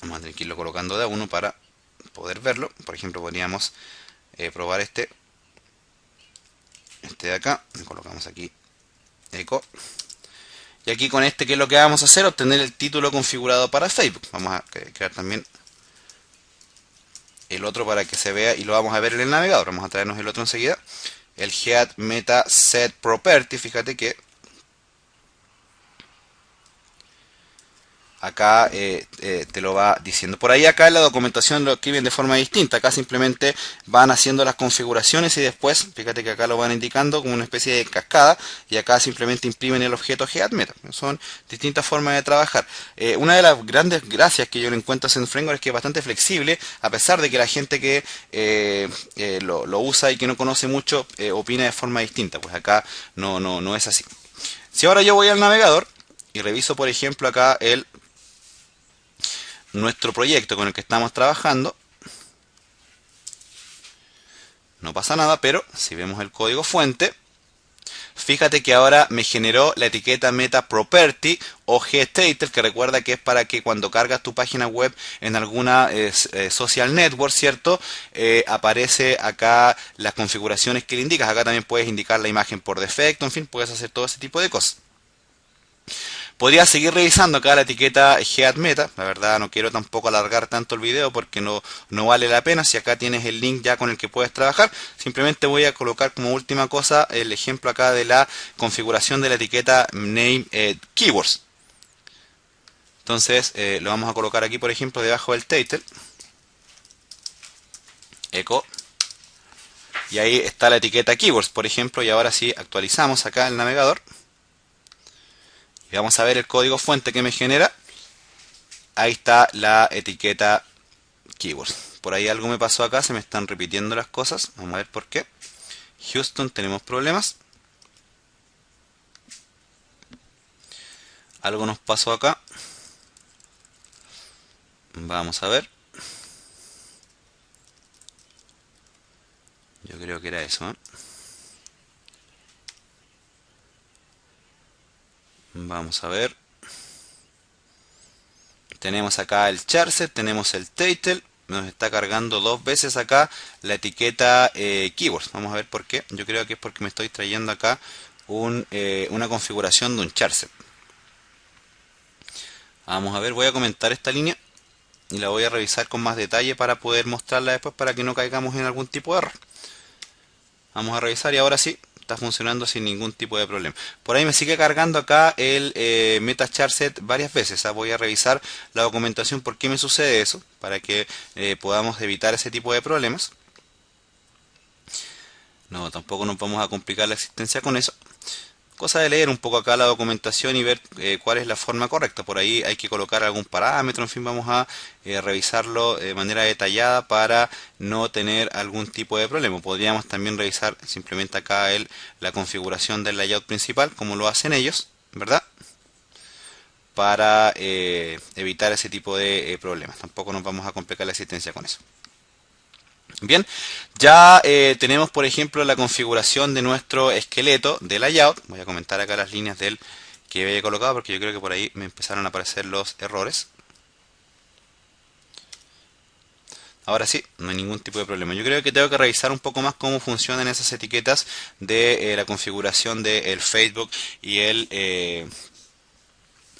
Vamos a tener que irlo colocando de a uno para poder verlo. Por ejemplo, podríamos probar este de acá. Le colocamos aquí eco. Y aquí con este, ¿qué es lo que vamos a hacer? Obtener el título configurado para Facebook. Vamos a crear también el otro para que se vea y lo vamos a ver en el navegador. Vamos a traernos el otro enseguida. El head meta set property. Fíjate que acá te lo va diciendo. Por ahí acá en la documentación lo escriben de forma distinta. Acá simplemente van haciendo las configuraciones y después, fíjate que acá lo van indicando como una especie de cascada y acá simplemente imprimen el objeto headMeta. Son distintas formas de trabajar. Una de las grandes gracias que yo le encuentro a SendFramework es que es bastante flexible, a pesar de que la gente que lo usa y que no conoce mucho opina de forma distinta. Pues acá no es así. Si ahora yo voy al navegador y reviso, por ejemplo, acá nuestro proyecto con el que estamos trabajando, no pasa nada, pero si vemos el código fuente, fíjate que ahora me generó la etiqueta meta property o gtitle, que recuerda que es para que cuando cargas tu página web en alguna social network, ¿cierto? Aparece acá las configuraciones que le indicas. Acá también puedes indicar la imagen por defecto, en fin, puedes hacer todo ese tipo de cosas. Podría seguir revisando acá la etiqueta headMeta. La verdad no quiero tampoco alargar tanto el video porque no vale la pena. Si acá tienes el link ya con el que puedes trabajar, simplemente voy a colocar como última cosa el ejemplo acá de la configuración de la etiqueta name keywords. Entonces lo vamos a colocar aquí, por ejemplo, debajo del title. Echo. Y ahí está la etiqueta keywords, por ejemplo. Y ahora sí actualizamos acá el navegador. Y vamos a ver el código fuente que me genera. Ahí está la etiqueta keywords. Por ahí algo me pasó acá, se me están repitiendo las cosas. Vamos a ver por qué. Houston, tenemos problemas. Algo nos pasó acá. Vamos a ver. Yo creo que era eso, ¿eh? Vamos a ver. Tenemos acá el charset, tenemos el title. Nos está cargando dos veces acá la etiqueta keywords. Vamos a ver por qué. Yo creo que es porque me estoy trayendo acá una configuración de un charset. Vamos a ver, voy a comentar esta línea y la voy a revisar con más detalle para poder mostrarla después para que no caigamos en algún tipo de error. Vamos a revisar y ahora sí, está funcionando sin ningún tipo de problema. Por ahí me sigue cargando acá el meta charset varias veces. Voy a revisar la documentación por qué me sucede eso, para que podamos evitar ese tipo de problemas. No, tampoco nos vamos a complicar la existencia con eso. Cosa de leer un poco acá la documentación y ver cuál es la forma correcta. Por ahí hay que colocar algún parámetro, en fin, vamos a revisarlo de manera detallada para no tener algún tipo de problema. Podríamos también revisar simplemente acá la configuración del layout principal, como lo hacen ellos, ¿verdad? Para evitar ese tipo de problemas. Tampoco nos vamos a complicar la existencia con eso. Bien, ya tenemos por ejemplo la configuración de nuestro esqueleto de layout. Voy a comentar acá las líneas del que había colocado porque yo creo que por ahí me empezaron a aparecer los errores. Ahora sí, no hay ningún tipo de problema. Yo creo que tengo que revisar un poco más cómo funcionan esas etiquetas de la configuración del Facebook y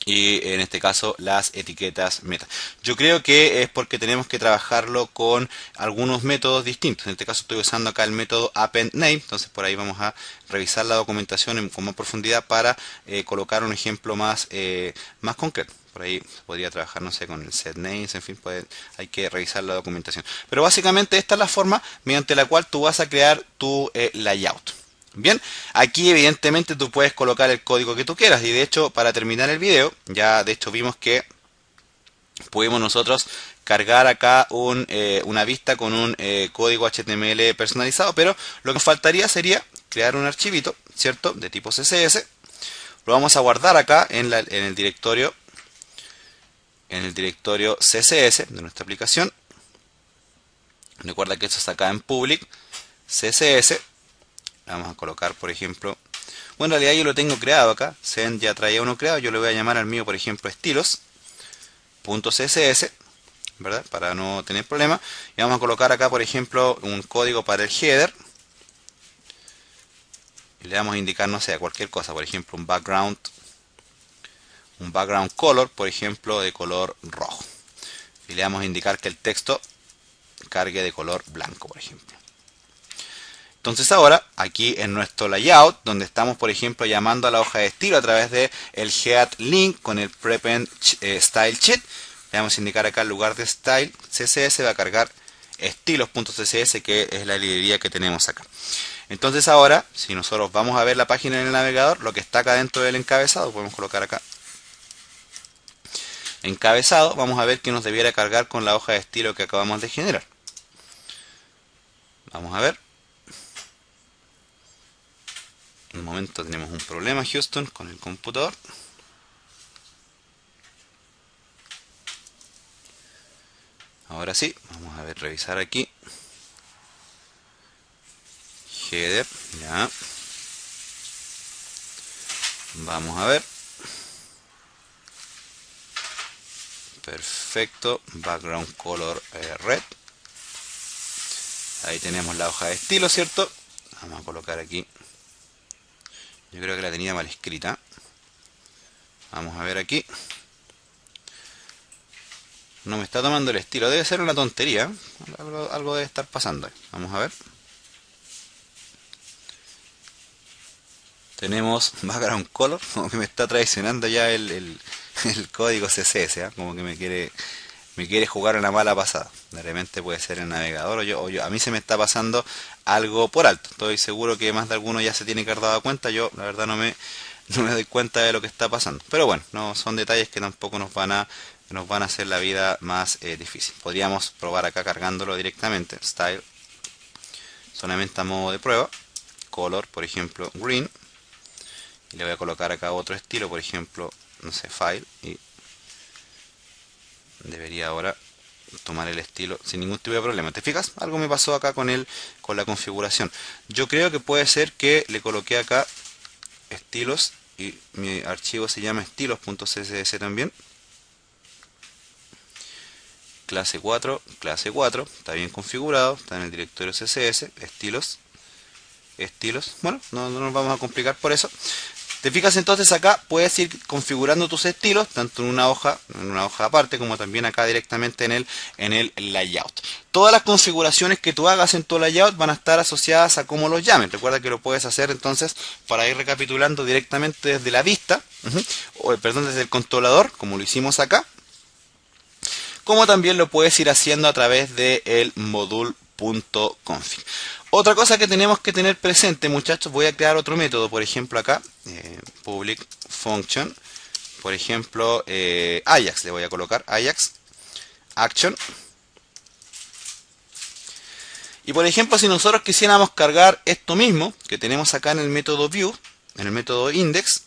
y en este caso las etiquetas meta. Yo creo que es porque tenemos que trabajarlo con algunos métodos distintos. En este caso estoy usando acá el método append_name, entonces por ahí vamos a revisar la documentación con más profundidad para colocar un ejemplo más concreto. Por ahí podría trabajar, no sé, con el setNames, en fin, hay que revisar la documentación. Pero básicamente esta es la forma mediante la cual tú vas a crear tu layout. Bien, aquí evidentemente tú puedes colocar el código que tú quieras y de hecho para terminar el video, ya de hecho vimos que pudimos nosotros cargar acá una vista con un código HTML personalizado, pero lo que nos faltaría sería crear un archivito, ¿cierto? De tipo CSS. Lo vamos a guardar acá en el directorio CSS de nuestra aplicación. Recuerda que esto está acá en public CSS. Vamos a colocar, por ejemplo, bueno, en realidad yo lo tengo creado acá. Zen ya traía uno creado. Yo le voy a llamar al mío, por ejemplo, estilos.css, ¿verdad? Para no tener problema. Y vamos a colocar acá, por ejemplo, un código para el header. Y le vamos a indicar, no sé, cualquier cosa. Por ejemplo, un background color, por ejemplo, de color rojo. Y le vamos a indicar que el texto cargue de color blanco, por ejemplo. Entonces ahora, aquí en nuestro layout, donde estamos, por ejemplo, llamando a la hoja de estilo a través de el head_link con el prepend style sheet, le vamos a indicar acá en lugar de style CSS va a cargar estilos.css, que es la librería que tenemos acá. Entonces ahora, si nosotros vamos a ver la página en el navegador, lo que está acá dentro del encabezado, podemos colocar acá encabezado, vamos a ver que nos debiera cargar con la hoja de estilo que acabamos de generar. Vamos a ver. En un momento tenemos un problema, Houston, con el computador. Ahora sí, vamos a ver, revisar aquí. Header, ya. Vamos a ver. Perfecto, background color red. Ahí tenemos la hoja de estilo, ¿cierto? Vamos a colocar aquí. Yo creo que la tenía mal escrita. Vamos a ver aquí. No me está tomando el estilo. Debe ser una tontería. Algo debe estar pasando. Vamos a ver. Tenemos background color. Como que me está traicionando ya el código CSS. ¿eh? Como que me quiere jugar una mala pasada. De repente puede ser el navegador o yo. A mí se me está pasando algo por alto. Estoy seguro que más de alguno ya se tiene que haber dado cuenta. Yo la verdad no me doy cuenta de lo que está pasando. Pero bueno, no son detalles que tampoco nos van a hacer la vida más difícil. Podríamos probar acá cargándolo directamente. Style. Solamente a modo de prueba. Color, por ejemplo, green. Y le voy a colocar acá otro estilo, por ejemplo, no sé, file. Y debería ahora tomar el estilo sin ningún tipo de problema. ¿Te fijas? Algo me pasó acá con la configuración. Yo creo que puede ser que le coloqué acá estilos y mi archivo se llama estilos.css también. Clase 4, está bien configurado, está en el directorio CSS, estilos. Bueno, no nos vamos a complicar por eso. Te fijas entonces acá, puedes ir configurando tus estilos, tanto en una hoja aparte, como también acá directamente en el layout. Todas las configuraciones que tú hagas en tu layout van a estar asociadas a cómo los llames. Recuerda que lo puedes hacer entonces, para ir recapitulando directamente desde la vista, desde el controlador, como lo hicimos acá. Como también lo puedes ir haciendo a través del module module.config. Otra cosa que tenemos que tener presente, muchachos, voy a crear otro método, por ejemplo acá, public function, por ejemplo, Ajax, le voy a colocar Ajax action. Y por ejemplo, si nosotros quisiéramos cargar esto mismo que tenemos acá en el método view, en el método index,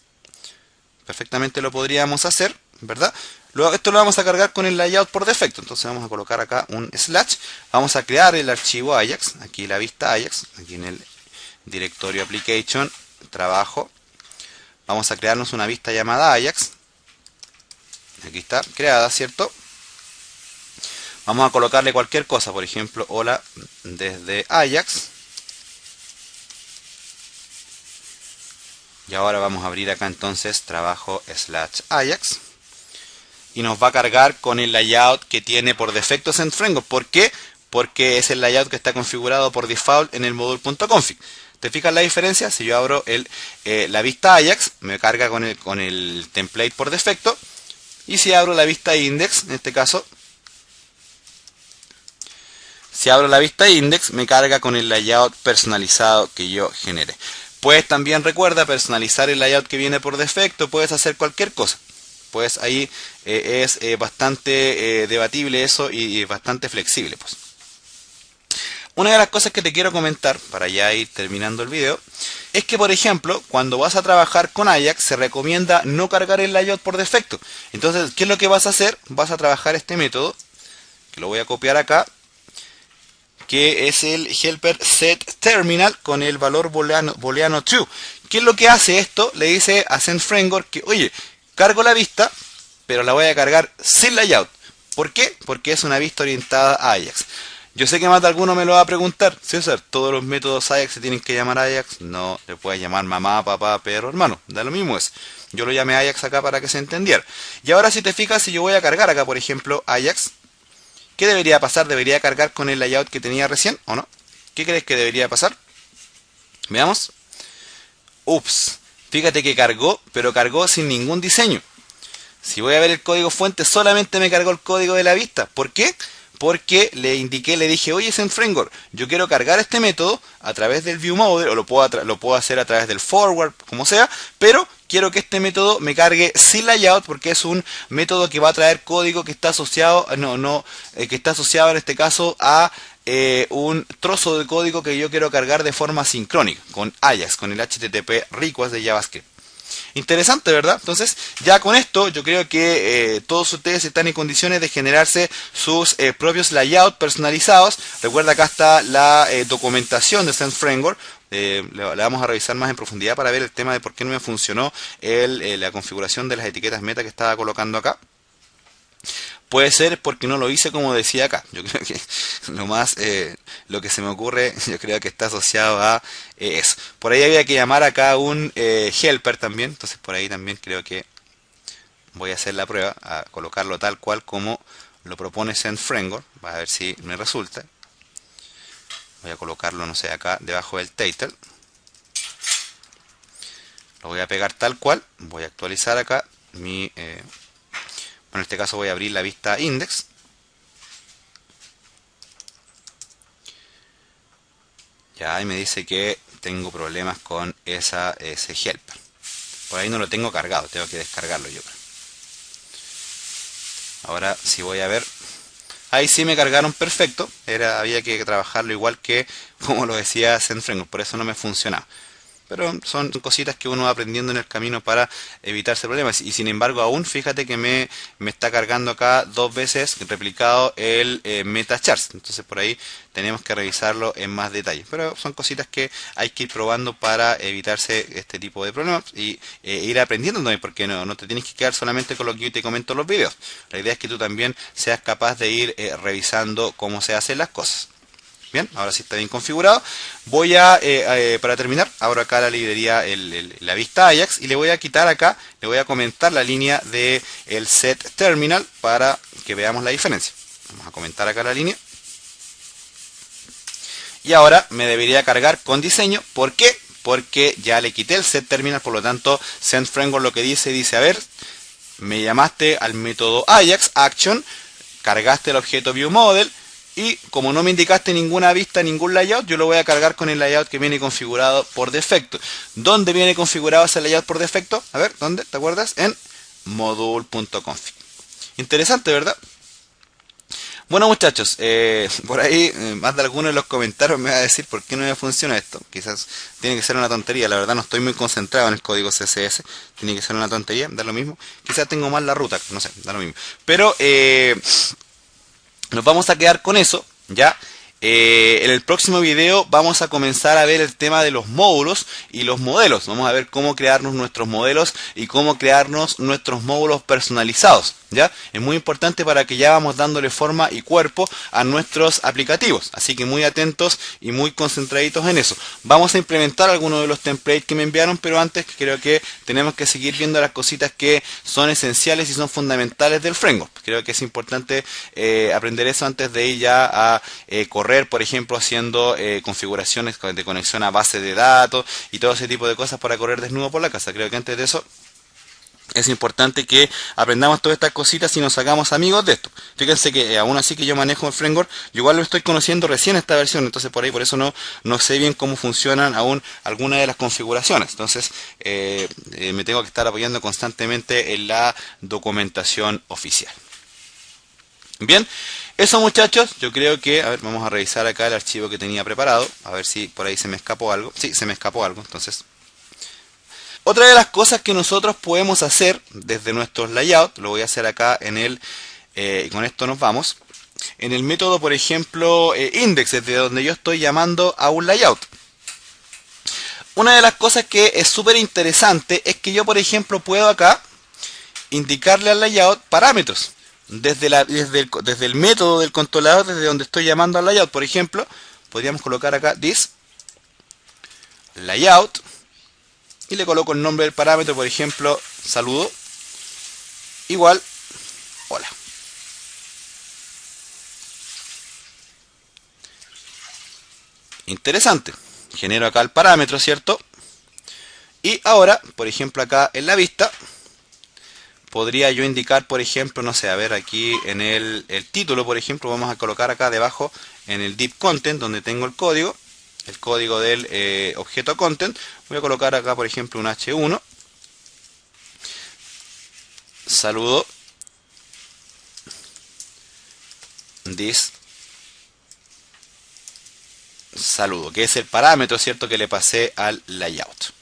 perfectamente lo podríamos hacer, ¿verdad? Luego esto lo vamos a cargar con el layout por defecto. Entonces vamos a colocar acá un slash, vamos a crear el archivo Ajax, aquí la vista Ajax, aquí en el directorio application, trabajo, vamos a crearnos una vista llamada Ajax, aquí está, creada, ¿cierto? Vamos a colocarle cualquier cosa, por ejemplo, hola desde Ajax. Y ahora vamos a abrir acá entonces trabajo slash Ajax. Y nos va a cargar con el layout que tiene por defecto Send Framework. ¿Por qué? Porque es el layout que está configurado por default en el module.config. ¿Te fijas la diferencia? Si yo abro la vista Ajax, me carga con el template por defecto. Y si abro la vista index, en este caso, si abro la vista index, me carga con el layout personalizado que yo genere. Puedes también, recuerda, personalizar el layout que viene por defecto. Puedes hacer cualquier cosa. Pues ahí es bastante debatible eso y bastante flexible. Pues. Una de las cosas que te quiero comentar, para ya ir terminando el video, es que por ejemplo, cuando vas a trabajar con Ajax, se recomienda no cargar el layout por defecto. Entonces, ¿qué es lo que vas a hacer? Vas a trabajar este método, que lo voy a copiar acá, que es el helper set terminal con el valor booleano true. ¿Qué es lo que hace esto? Le dice a Send Framework que, oye, cargo la vista, pero la voy a cargar sin layout. ¿Por qué? Porque es una vista orientada a Ajax. Yo sé que más de alguno me lo va a preguntar. César, ¿todos los métodos Ajax se tienen que llamar Ajax? No, le puedes llamar mamá, papá, perro, hermano. Da lo mismo es. Yo lo llamé Ajax acá para que se entendiera. Y ahora si te fijas, si yo voy a cargar acá, por ejemplo, Ajax, ¿qué debería pasar? ¿Debería cargar con el layout que tenía recién o no? ¿Qué crees que debería pasar? Veamos. Ups. Fíjate que cargó, pero cargó sin ningún diseño. Si voy a ver el código fuente, solamente me cargó el código de la vista. ¿Por qué? Porque le dije, oye, Send Framework, yo quiero cargar este método a través del ViewModel, o lo puedo hacer a través del forward, como sea, pero quiero que este método me cargue sin layout porque es un método que va a traer código que está asociado, que está asociado en este caso a un trozo de código que yo quiero cargar de forma sincrónica con Ajax, con el HTTP request de JavaScript. Interesante, ¿verdad? Entonces, ya con esto, yo creo que todos ustedes están en condiciones de generarse sus propios layouts personalizados. Recuerda, acá está la documentación de Send Framework. La vamos a revisar más en profundidad para ver el tema de por qué no me funcionó la configuración de las etiquetas meta que estaba colocando acá. Puede ser porque no lo hice como decía acá. Yo creo que lo que se me ocurre, yo creo que está asociado a eso. Por ahí había que llamar acá un helper también. Entonces por ahí también creo que voy a hacer la prueba, a colocarlo tal cual como lo propone Send Framework. Va a ver si me resulta. Voy a colocarlo, no sé, acá debajo del title. Lo voy a pegar tal cual. Voy a actualizar acá mi... en este caso voy a abrir la vista index. Ya, y me dice que tengo problemas con ese helper. Por ahí no lo tengo cargado, tengo que descargarlo yo. Ahora si voy a ver, ahí sí me cargaron perfecto. Había que trabajarlo igual que como lo decía Send Framework, por eso no me funcionaba. Pero son cositas que uno va aprendiendo en el camino para evitarse problemas. Y sin embargo, aún fíjate que me está cargando acá 2 veces replicado el metacharts. Entonces por ahí tenemos que revisarlo en más detalle. Pero son cositas que hay que ir probando para evitarse este tipo de problemas y ir aprendiendo también, porque no te tienes que quedar solamente con lo que yo te comento en los videos. La idea es que tú también seas capaz de ir revisando cómo se hacen las cosas. Bien, ahora sí está bien configurado. Voy a, para terminar, abro acá la librería, la vista Ajax, y le voy a quitar acá, le voy a comentar la línea del set terminal para que veamos la diferencia. Vamos a comentar acá la línea. Y ahora me debería cargar con diseño. ¿Por qué? Porque ya le quité el set terminal, por lo tanto, Send Framework lo que dice, a ver, me llamaste al método Ajax, action, cargaste el objeto ViewModel, y como no me indicaste ninguna vista, ningún layout, yo lo voy a cargar con el layout que viene configurado por defecto. ¿Dónde viene configurado ese layout por defecto? A ver, ¿dónde? ¿Te acuerdas? En module.config. Interesante, ¿verdad? Bueno, muchachos, por ahí más de alguno de los comentarios me va a decir por qué no me funciona esto. Quizás tiene que ser una tontería, la verdad no estoy muy concentrado en el código CSS. Tiene que ser una tontería, da lo mismo. Quizás tengo mal la ruta, no sé, da lo mismo. Pero nos vamos a quedar con eso, ¿ya? En el próximo video vamos a comenzar a ver el tema de los módulos y los modelos. Vamos a ver cómo crearnos nuestros modelos y cómo crearnos nuestros módulos personalizados, ¿ya? Es muy importante para que ya vamos dándole forma y cuerpo a nuestros aplicativos. Así que muy atentos y muy concentraditos en eso. Vamos a implementar algunos de los templates que me enviaron, pero antes creo que tenemos que seguir viendo las cositas que son esenciales y son fundamentales del framework. Creo que es importante aprender eso antes de ir ya a correr, por ejemplo, haciendo configuraciones de conexión a base de datos y todo ese tipo de cosas para correr desnudo por la casa. Creo que antes de eso es importante que aprendamos todas estas cositas y nos hagamos amigos de esto. Fíjense que aún así que yo manejo el framework, yo igual lo estoy conociendo recién esta versión, entonces por eso no sé bien cómo funcionan aún algunas de las configuraciones. Entonces me tengo que estar apoyando constantemente en la documentación oficial. Bien, eso muchachos, yo creo que, a ver, vamos a revisar acá el archivo que tenía preparado, a ver si por ahí se me escapó algo. Sí, se me escapó algo, entonces. Otra de las cosas que nosotros podemos hacer desde nuestros layouts, lo voy a hacer acá en el, y con esto nos vamos, en el método, por ejemplo, index, desde donde yo estoy llamando a un layout. Una de las cosas que es súper interesante es que yo, por ejemplo, puedo acá indicarle al layout parámetros. Desde el método del controlador, desde donde estoy llamando al layout, por ejemplo, podríamos colocar acá this layout y le coloco el nombre del parámetro, por ejemplo, saludo, igual, hola. Interesante. Genero acá el parámetro, ¿cierto? Y ahora, por ejemplo, acá en la vista, podría yo indicar, por ejemplo, no sé, a ver, aquí en el título, por ejemplo, vamos a colocar acá debajo en el div content, donde tengo el código del objeto content, voy a colocar acá, por ejemplo, un H1, saludo, this, saludo, que es el parámetro, ¿cierto?, que le pasé al layout.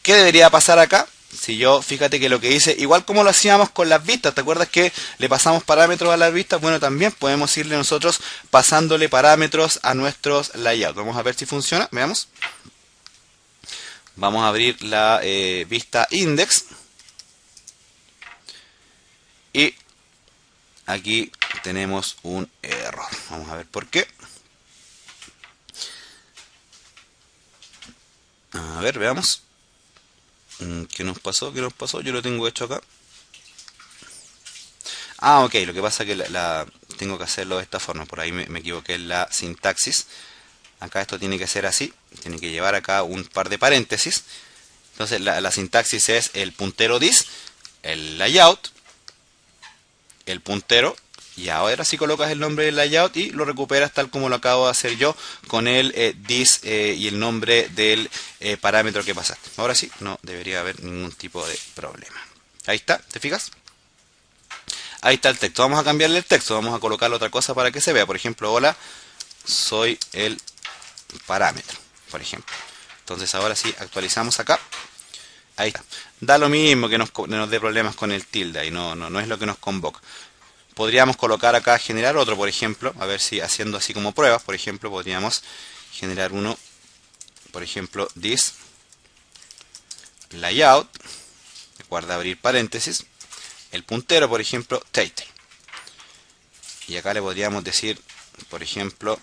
¿Qué debería pasar acá? Si yo, fíjate que lo que hice, igual como lo hacíamos con las vistas, ¿te acuerdas que le pasamos parámetros a las vistas? Bueno, también podemos irle nosotros pasándole parámetros a nuestros layouts. Vamos a ver si funciona, veamos. Vamos a abrir la vista index. Y aquí tenemos un error. Vamos a ver por qué. A ver, veamos. ¿Qué nos pasó? ¿Qué nos pasó? Yo lo tengo hecho acá. Ah, ok, lo que pasa es que tengo que hacerlo de esta forma. Por ahí me equivoqué en la sintaxis. Acá esto tiene que ser así. Tiene que llevar acá un par de paréntesis. Entonces la sintaxis es el puntero this, el layout, el puntero, y ahora sí colocas el nombre del layout y lo recuperas tal como lo acabo de hacer yo con el this y el nombre del parámetro que pasaste. Ahora sí, no debería haber ningún tipo de problema. Ahí está, ¿te fijas? Ahí está el texto. Vamos a cambiarle el texto, vamos a colocarle otra cosa para que se vea. Por ejemplo, hola, soy el parámetro, por ejemplo. Entonces ahora sí, actualizamos acá. Ahí está. Da lo mismo que nos dé problemas con el tilde y no es lo que nos convoca. Podríamos colocar acá generar otro, por ejemplo, a ver si haciendo así como pruebas, por ejemplo, podríamos generar uno, por ejemplo, this layout, recuerda abrir paréntesis, el puntero, por ejemplo, title. Y acá le podríamos decir, por ejemplo,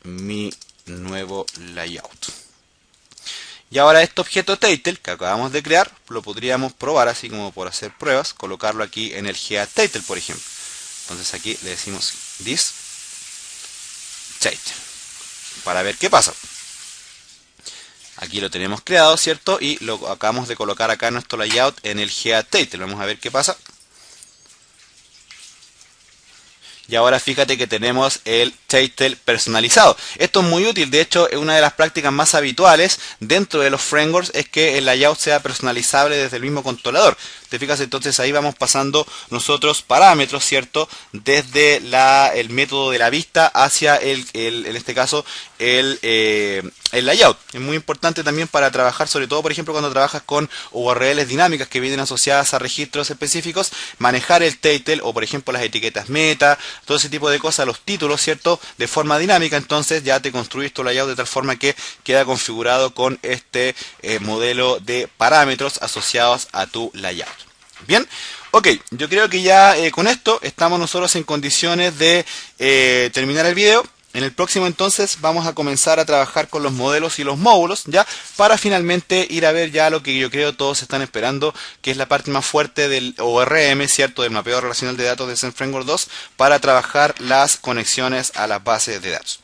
mi nuevo layout. Y ahora este objeto title que acabamos de crear, lo podríamos probar así como por hacer pruebas, colocarlo aquí en el getTitle, por ejemplo. Entonces aquí le decimos this title para ver qué pasa. Aquí lo tenemos creado, ¿cierto? Y lo acabamos de colocar acá en nuestro layout en el getTitle. Vamos a ver qué pasa. y ahora fíjate que tenemos el title personalizado. Esto es muy útil, de hecho es una de las prácticas más habituales dentro de los frameworks, es que el layout sea personalizable desde el mismo controlador. Te fijas, entonces ahí vamos pasando nosotros parámetros, ¿cierto? Desde el método de la vista hacia en este caso el layout. Es muy importante también para trabajar, sobre todo por ejemplo cuando trabajas con URLs dinámicas que vienen asociadas a registros específicos, manejar el title o por ejemplo las etiquetas meta, todo ese tipo de cosas, los títulos, ¿cierto? De forma dinámica, entonces ya te construís tu layout de tal forma que queda configurado con este modelo de parámetros asociados a tu layout. Bien, ok, yo creo que ya con esto estamos nosotros en condiciones de terminar el video. En el próximo entonces vamos a comenzar a trabajar con los modelos y los módulos, ya, para finalmente ir a ver ya lo que yo creo todos están esperando, que es la parte más fuerte del ORM, ¿cierto? Del mapeo relacional de datos de Zen Framework 2, para trabajar las conexiones a las bases de datos.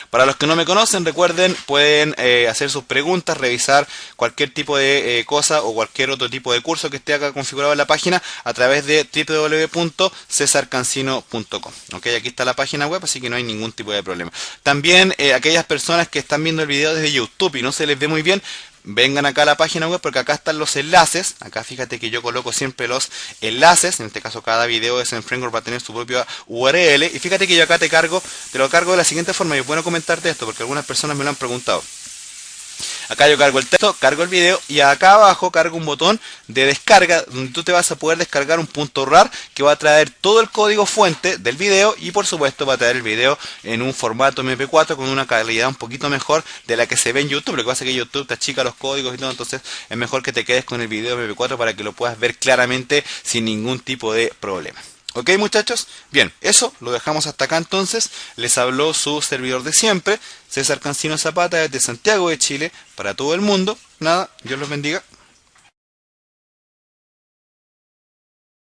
Para los que no me conocen, recuerden, pueden hacer sus preguntas, revisar cualquier tipo de cosa o cualquier otro tipo de curso que esté acá configurado en la página a través de www.cesarcancino.com. Ok, aquí está la página web, así que no hay ningún tipo de problema. También aquellas personas que están viendo el video desde YouTube y no se les ve muy bien, vengan acá a la página web porque acá están los enlaces. Acá fíjate que yo coloco siempre los enlaces. En este caso cada video de Zen Framework va a tener su propia URL. Y fíjate que yo acá te lo cargo de la siguiente forma. Y es bueno comentarte esto porque algunas personas me lo han preguntado. Acá yo cargo el texto, cargo el video y acá abajo cargo un botón de descarga donde tú te vas a poder descargar un .rar que va a traer todo el código fuente del video y por supuesto va a traer el video en un formato MP4 con una calidad un poquito mejor de la que se ve en YouTube. Lo que pasa es que YouTube te achica los códigos y todo, entonces es mejor que te quedes con el video MP4 para que lo puedas ver claramente sin ningún tipo de problema. Ok, muchachos, bien, eso lo dejamos hasta acá entonces. Les habló su servidor de siempre, César Cancino Zapata, desde Santiago de Chile, para todo el mundo. Nada, Dios los bendiga.